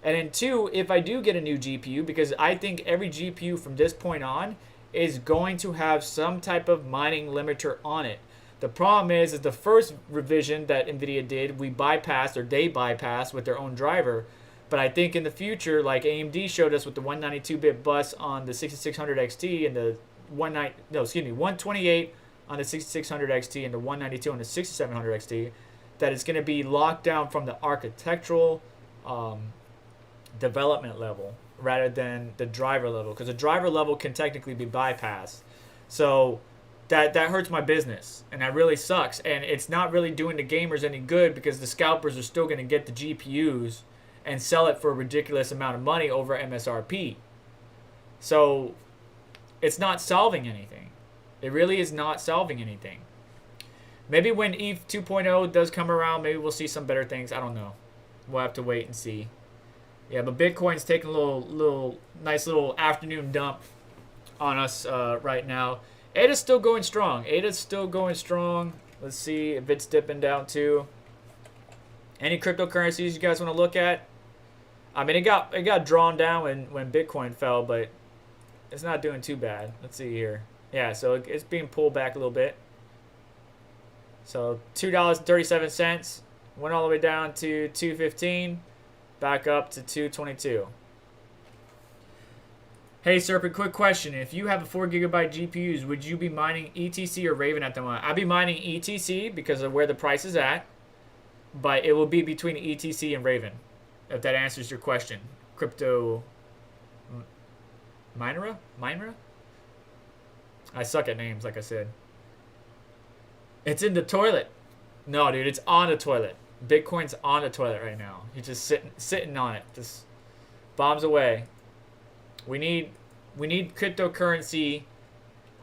And then two, if I do get a new GPU, because I think every GPU from this point on is going to have some type of mining limiter on it. The problem is the first revision that NVIDIA did, we bypassed, or they bypassed with their own driver. But I think in the future, like AMD showed us with the 192-bit bus on the 6600 XT and the 128 on the 6600 XT and the 192 on the 6700 XT, that it's going to be locked down from the architectural development level rather than the driver level, because the driver level can technically be bypassed. So that hurts my business, and that really sucks. And it's not really doing the gamers any good, because the scalpers are still going to get the GPUs and sell it for a ridiculous amount of money over MSRP. So it's not solving anything. It really is not solving anything. Maybe when ETH 2.0 does come around, maybe we'll see some better things. I don't know. We'll have to wait and see. Yeah, but Bitcoin's taking a nice little afternoon dump on us right now. ADA's still going strong. ADA's still going strong. Let's see if it's dipping down too. Any cryptocurrencies you guys want to look at? I mean, it got drawn down when Bitcoin fell, but it's not doing too bad. Let's see here. Yeah, so it's being pulled back a little bit. So $2.37 went all the way down to $2.15, back up to $2.22. Hey Serpent, quick question: if you have a 4 gigabyte GPUs, would you be mining ETC or Raven at the moment? I'd be mining ETC because of where the price is at, but it will be between ETC and Raven. If that answers your question. Crypto Minera? I suck at names, like I said. It's in the toilet. No, dude, it's on the toilet. Bitcoin's on the toilet right now. He's just sitting on it. Just bombs away. We need cryptocurrency.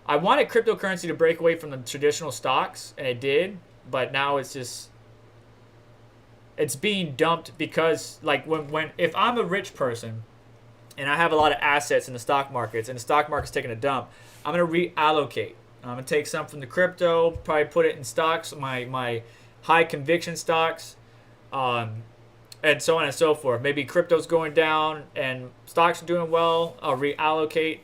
I wanted cryptocurrency to break away from the traditional stocks, and it did, but now it's being dumped because, like, if I'm a rich person and I have a lot of assets in the stock markets and the stock market's taking a dump, I'm going to reallocate. I'm gonna take some from the crypto, probably put it in stocks, my high conviction stocks, and so on and so forth. Maybe crypto's going down and stocks are doing well. I'll reallocate.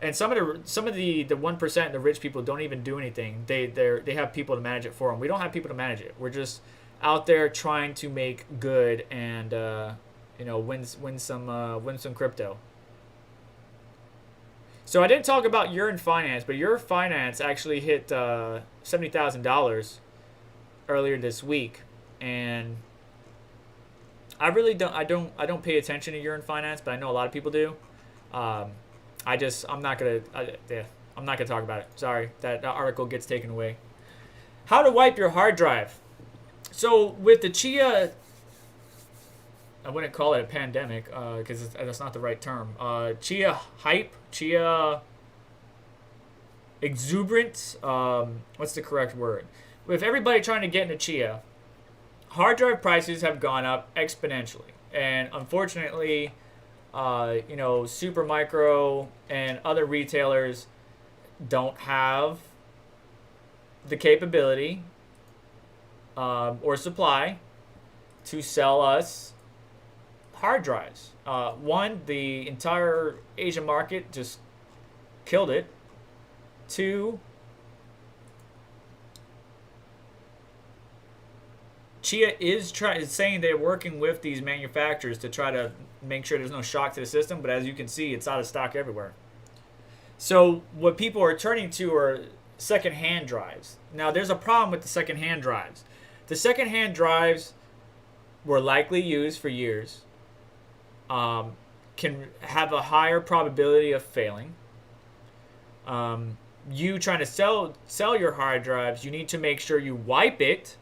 And some of the 1%, the rich people don't even do anything. They have people to manage it for them. We don't have people to manage it. We're just out there trying to make good and win some crypto. So I didn't talk about Yearn Finance, but Yearn Finance actually hit $70,000 earlier this week, and I really don't pay attention to Yearn Finance, but I know a lot of people do. I'm not gonna talk about it. Sorry, that article gets taken away. How to wipe your hard drive. So with the Chia, I wouldn't call it a pandemic because that's not the right term. Chia hype, Chia exuberance. What's the correct word? With everybody trying to get into Chia, hard drive prices have gone up exponentially, and unfortunately, Supermicro and other retailers don't have the capability or supply to sell us hard drives. One, the entire Asian market just killed it. Two, Chia is saying they're working with these manufacturers to try to make sure there's no shock to the system, but as you can see, it's out of stock everywhere. So what people are turning to are second-hand drives. Now, there's a problem with the second-hand drives. The second-hand drives were likely used for years, can have a higher probability of failing. You trying to sell your hard drives, you need to make sure you wipe it,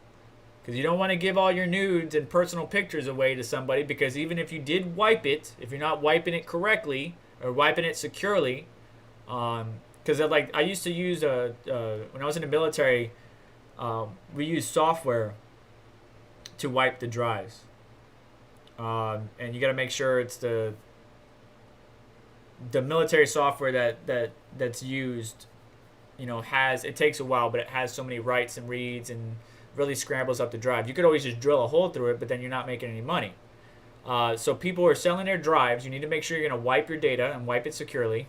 because you don't want to give all your nudes and personal pictures away to somebody, because even if you did wipe it, if you're not wiping it correctly or wiping it securely, because I used to use when I was in the military, we used software to wipe the drives, and you got to make sure it's the military software that's used. It takes a while, but it has so many writes and reads and really scrambles up the drive. You could always just drill a hole through it, but then you're not making any money. So people are selling their drives. You need to make sure you're going to wipe your data and wipe it securely.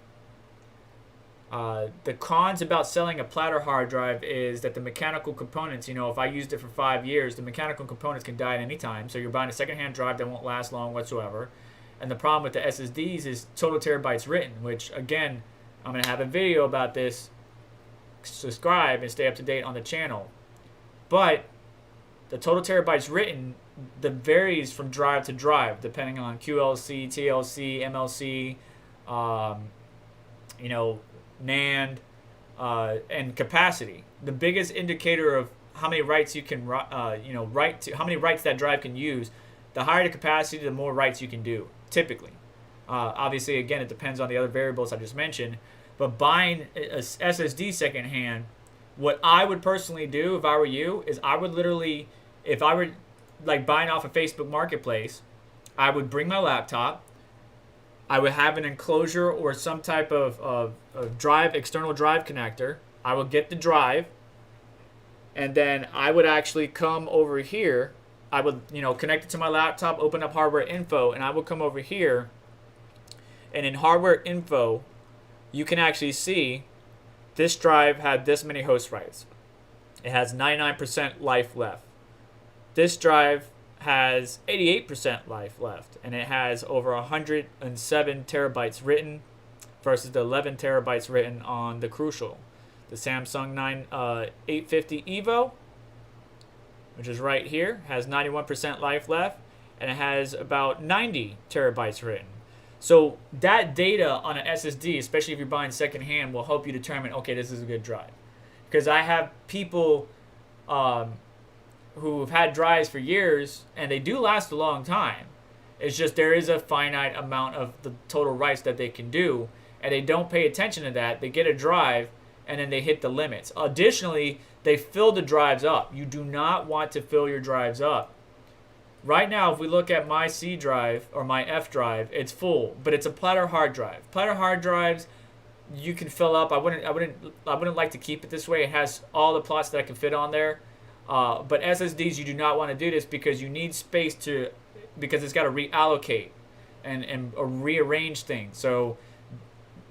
The cons about selling a platter hard drive is that the mechanical components, if I used it for 5 years, the mechanical components can die at any time. So you're buying a secondhand drive that won't last long whatsoever. And the problem with the SSDs is total terabytes written, which, again, I'm going to have a video about this. Subscribe and stay up to date on the channel. But the total terabytes written, that varies from drive to drive, depending on QLC, TLC, MLC, NAND, and capacity. The biggest indicator of how many writes you can write to, how many writes that drive can use, the higher the capacity, the more writes you can do, typically. Obviously, again, it depends on the other variables I just mentioned. But buying a SSD secondhand, what I would personally do if I were you is I would literally, if I were buying off a Facebook Marketplace, I would bring my laptop. I would have an enclosure or some type of drive, external drive connector. I would get the drive, and then I would actually come over here. I would, connect it to my laptop, open up hardware info, and I would come over here. And in hardware info, you can actually see this drive had this many host writes. It has 99% life left. This drive has 88% life left, and it has over 107 terabytes written versus the 11 terabytes written on the Crucial. The Samsung 850 EVO, which is right here, has 91% life left, and it has about 90 terabytes written. So that data on an SSD, especially if you're buying secondhand, will help you determine, okay, this is a good drive. Because I have people who've had drives for years, and they do last a long time. It's just there is a finite amount of the total writes that they can do, and they don't pay attention to that. They get a drive, and then they hit the limits. Additionally, they fill the drives up. You do not want to fill your drives up. Right now, if we look at my C drive or my F drive, it's full, but it's a platter hard drive. Platter hard drives you can fill up. I wouldn't like to keep it this way. It has all the plots that I can fit on there. But SSDs, you do not want to do this because you need space because it's got to reallocate and rearrange things. So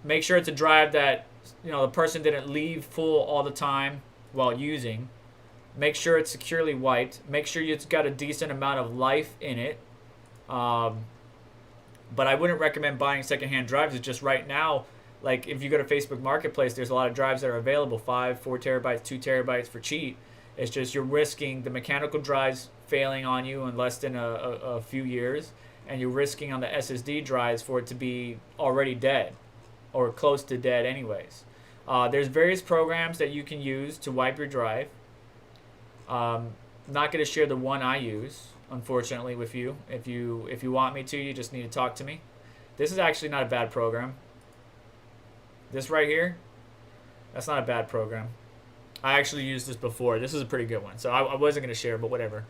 make sure it's a drive that the person didn't leave full all the time while using. Make sure it's securely wiped. Make sure it's got a decent amount of life in it. But I wouldn't recommend buying secondhand drives. It's just right now, like if you go to Facebook Marketplace, there's a lot of drives that are available, 5, 4 terabytes, 2 terabytes for cheap. It's just you're risking the mechanical drives failing on you in less than a few years, and you're risking on the SSD drives for it to be already dead or close to dead anyways. There's various programs that you can use to wipe your drive. Not going to share the one I use, unfortunately, with you. If you want me to, you just need to talk to me. This is actually not a bad program. This right here, that's not a bad program. I actually used this before. This is a pretty good one. So I wasn't going to share, but whatever.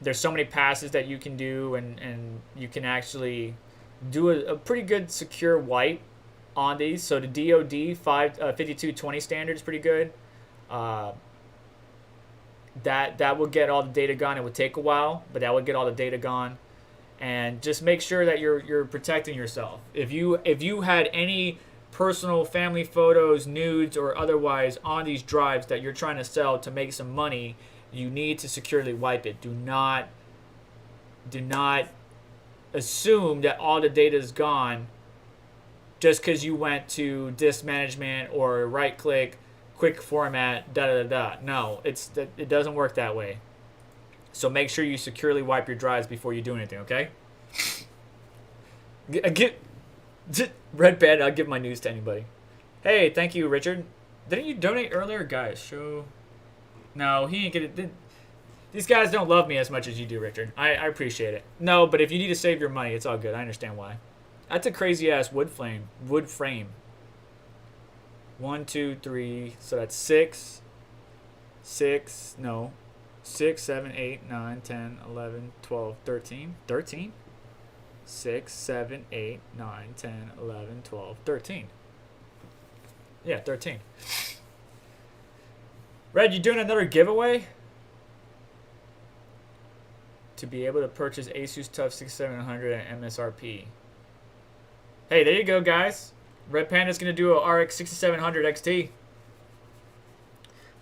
There's so many passes that you can do, and you can actually do a pretty good secure wipe on these. So the DoD 5220 standard is pretty good. That will get all the data gone. It would take a while, but that would get all the data gone. And just make sure that you're protecting yourself. If you had any personal family photos, nudes, or otherwise on these drives that you're trying to sell to make some money, you need to securely wipe it. Do not assume that all the data is gone just because you went to disk management or right click, quick format, No, it doesn't work that way. So make sure you securely wipe your drives before you do anything, okay? Red Band, I'll give my news to anybody. Hey, thank you, Richard. Didn't you donate earlier? Guys, show... No, he ain't gonna... These guys don't love me as much as you do, Richard. I appreciate it. No, but if you need to save your money, it's all good. I understand why. That's a crazy-ass wood frame. 1, 2, 3... So that's 6, 7, 8, 9, 10, 11, 12, 13. 13? 6, 7, 8, 9, 10, 11, 12, 13. Yeah, 13. Red, you doing another giveaway? To be able to purchase Asus TUF 6700 at MSRP. Hey, there you go, guys. Red Panda's going to do a RX 6700 XT.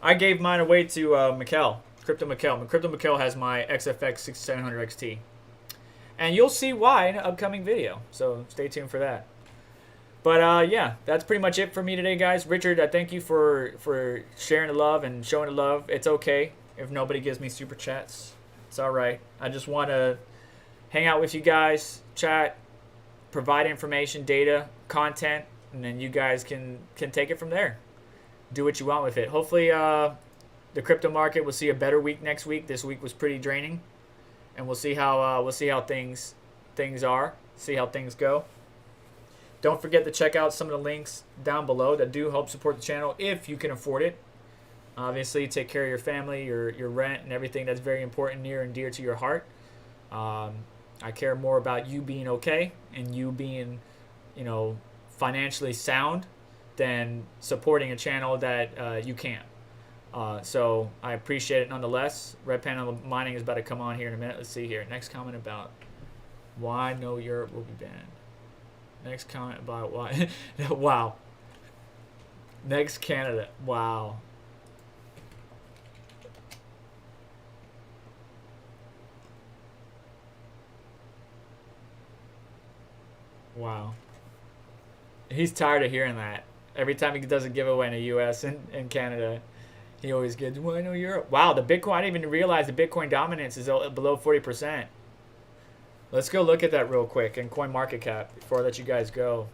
I gave mine away to Mikkel. Crypto Mikkel has my XFX 6700 XT. And you'll see why in an upcoming video. So stay tuned for that. But yeah, that's pretty much it for me today, guys. Richard, I thank you for sharing the love and showing the love. It's okay if nobody gives me super chats. It's all right. I just want to hang out with you guys, chat, provide information, data, content, and then you guys can take it from there. Do what you want with it. Hopefully the crypto market will see a better week next week. This week was pretty draining. And we'll see how things are, see how things go. Don't forget to check out some of the links down below that do help support the channel if you can afford it. Obviously, take care of your family, your rent, and everything that's very important, near and dear to your heart. I care more about you being okay and you being, financially sound than supporting a channel that you can't. So I appreciate it nonetheless. Red Panel Mining is about to come on here in a minute. Let's see here. Next comment about why no Europe will be banned. Next comment about why. Wow. Next Canada. Wow. Wow. He's tired of hearing that. Every time he does a giveaway in the U.S. and Canada, he always gets, why no Europe? Wow, the Bitcoin, I didn't even realize the Bitcoin dominance is below 40%. Let's go look at that real quick in CoinMarketCap before I let you guys go.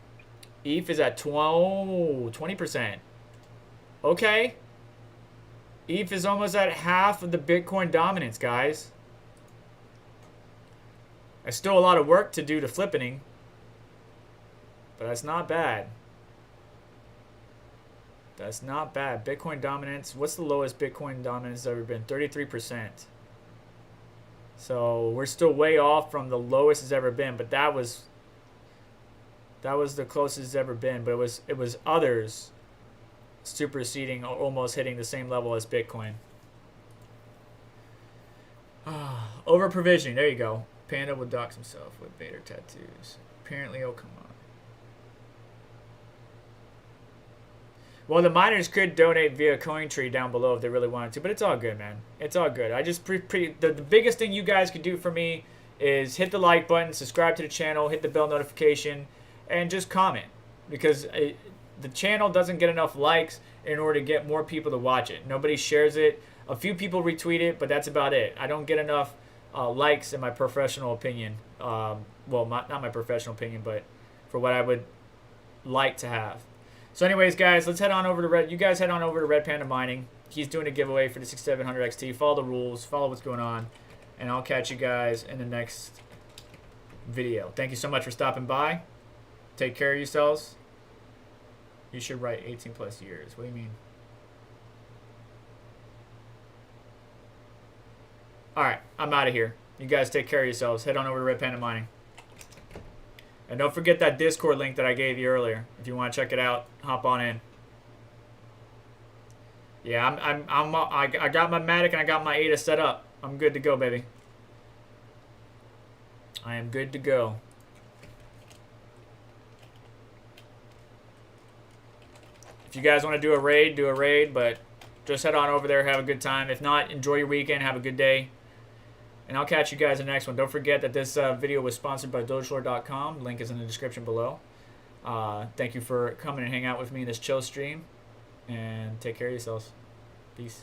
ETH is at 20%. Okay. ETH is almost at half of the Bitcoin dominance, guys. There's still a lot of work to do to flippening, but that's not bad. That's not bad. Bitcoin dominance. What's the lowest Bitcoin dominance ever been? 33%. So we're still way off from the lowest it's ever been, but that was That was the closest it's ever been, but it was others superseding or almost hitting the same level as Bitcoin. Over provisioning. There you go. Panda would dox himself with Vader tattoos. Apparently, oh come on. Well, the miners could donate via CoinTree down below if they really wanted to, but it's all good, man. It's all good. I just the biggest thing you guys could do for me is hit the like button, subscribe to the channel, hit the bell notification, and just comment, because the channel doesn't get enough likes in order to get more people to watch it. Nobody shares it. A few people retweet it, but that's about it. I don't get enough likes, in my professional opinion. Well, not my professional opinion, but for what I would like to have. So anyways, guys, let's head on over to Red. You guys head on over to Red Panda Mining. He's doing a giveaway for the 6700 XT. Follow the rules. Follow what's going on. And I'll catch you guys in the next video. Thank you so much for stopping by. Take care of yourselves. You should write 18 plus years. What do you mean? Alright, I'm out of here. You guys take care of yourselves. Head on over to Red Panda Mining. And don't forget that Discord link that I gave you earlier. If you want to check it out, hop on in. Yeah, I got my Matic and I got my ADA set up. I'm good to go, baby. I am good to go. If you guys want to do a raid, but just head on over there, have a good time. If not, enjoy your weekend, have a good day. And I'll catch you guys in the next one. Don't forget that this video was sponsored by dogelord.com. Link is in the description below. Thank you for coming and hang out with me in this chill stream. And take care of yourselves. Peace.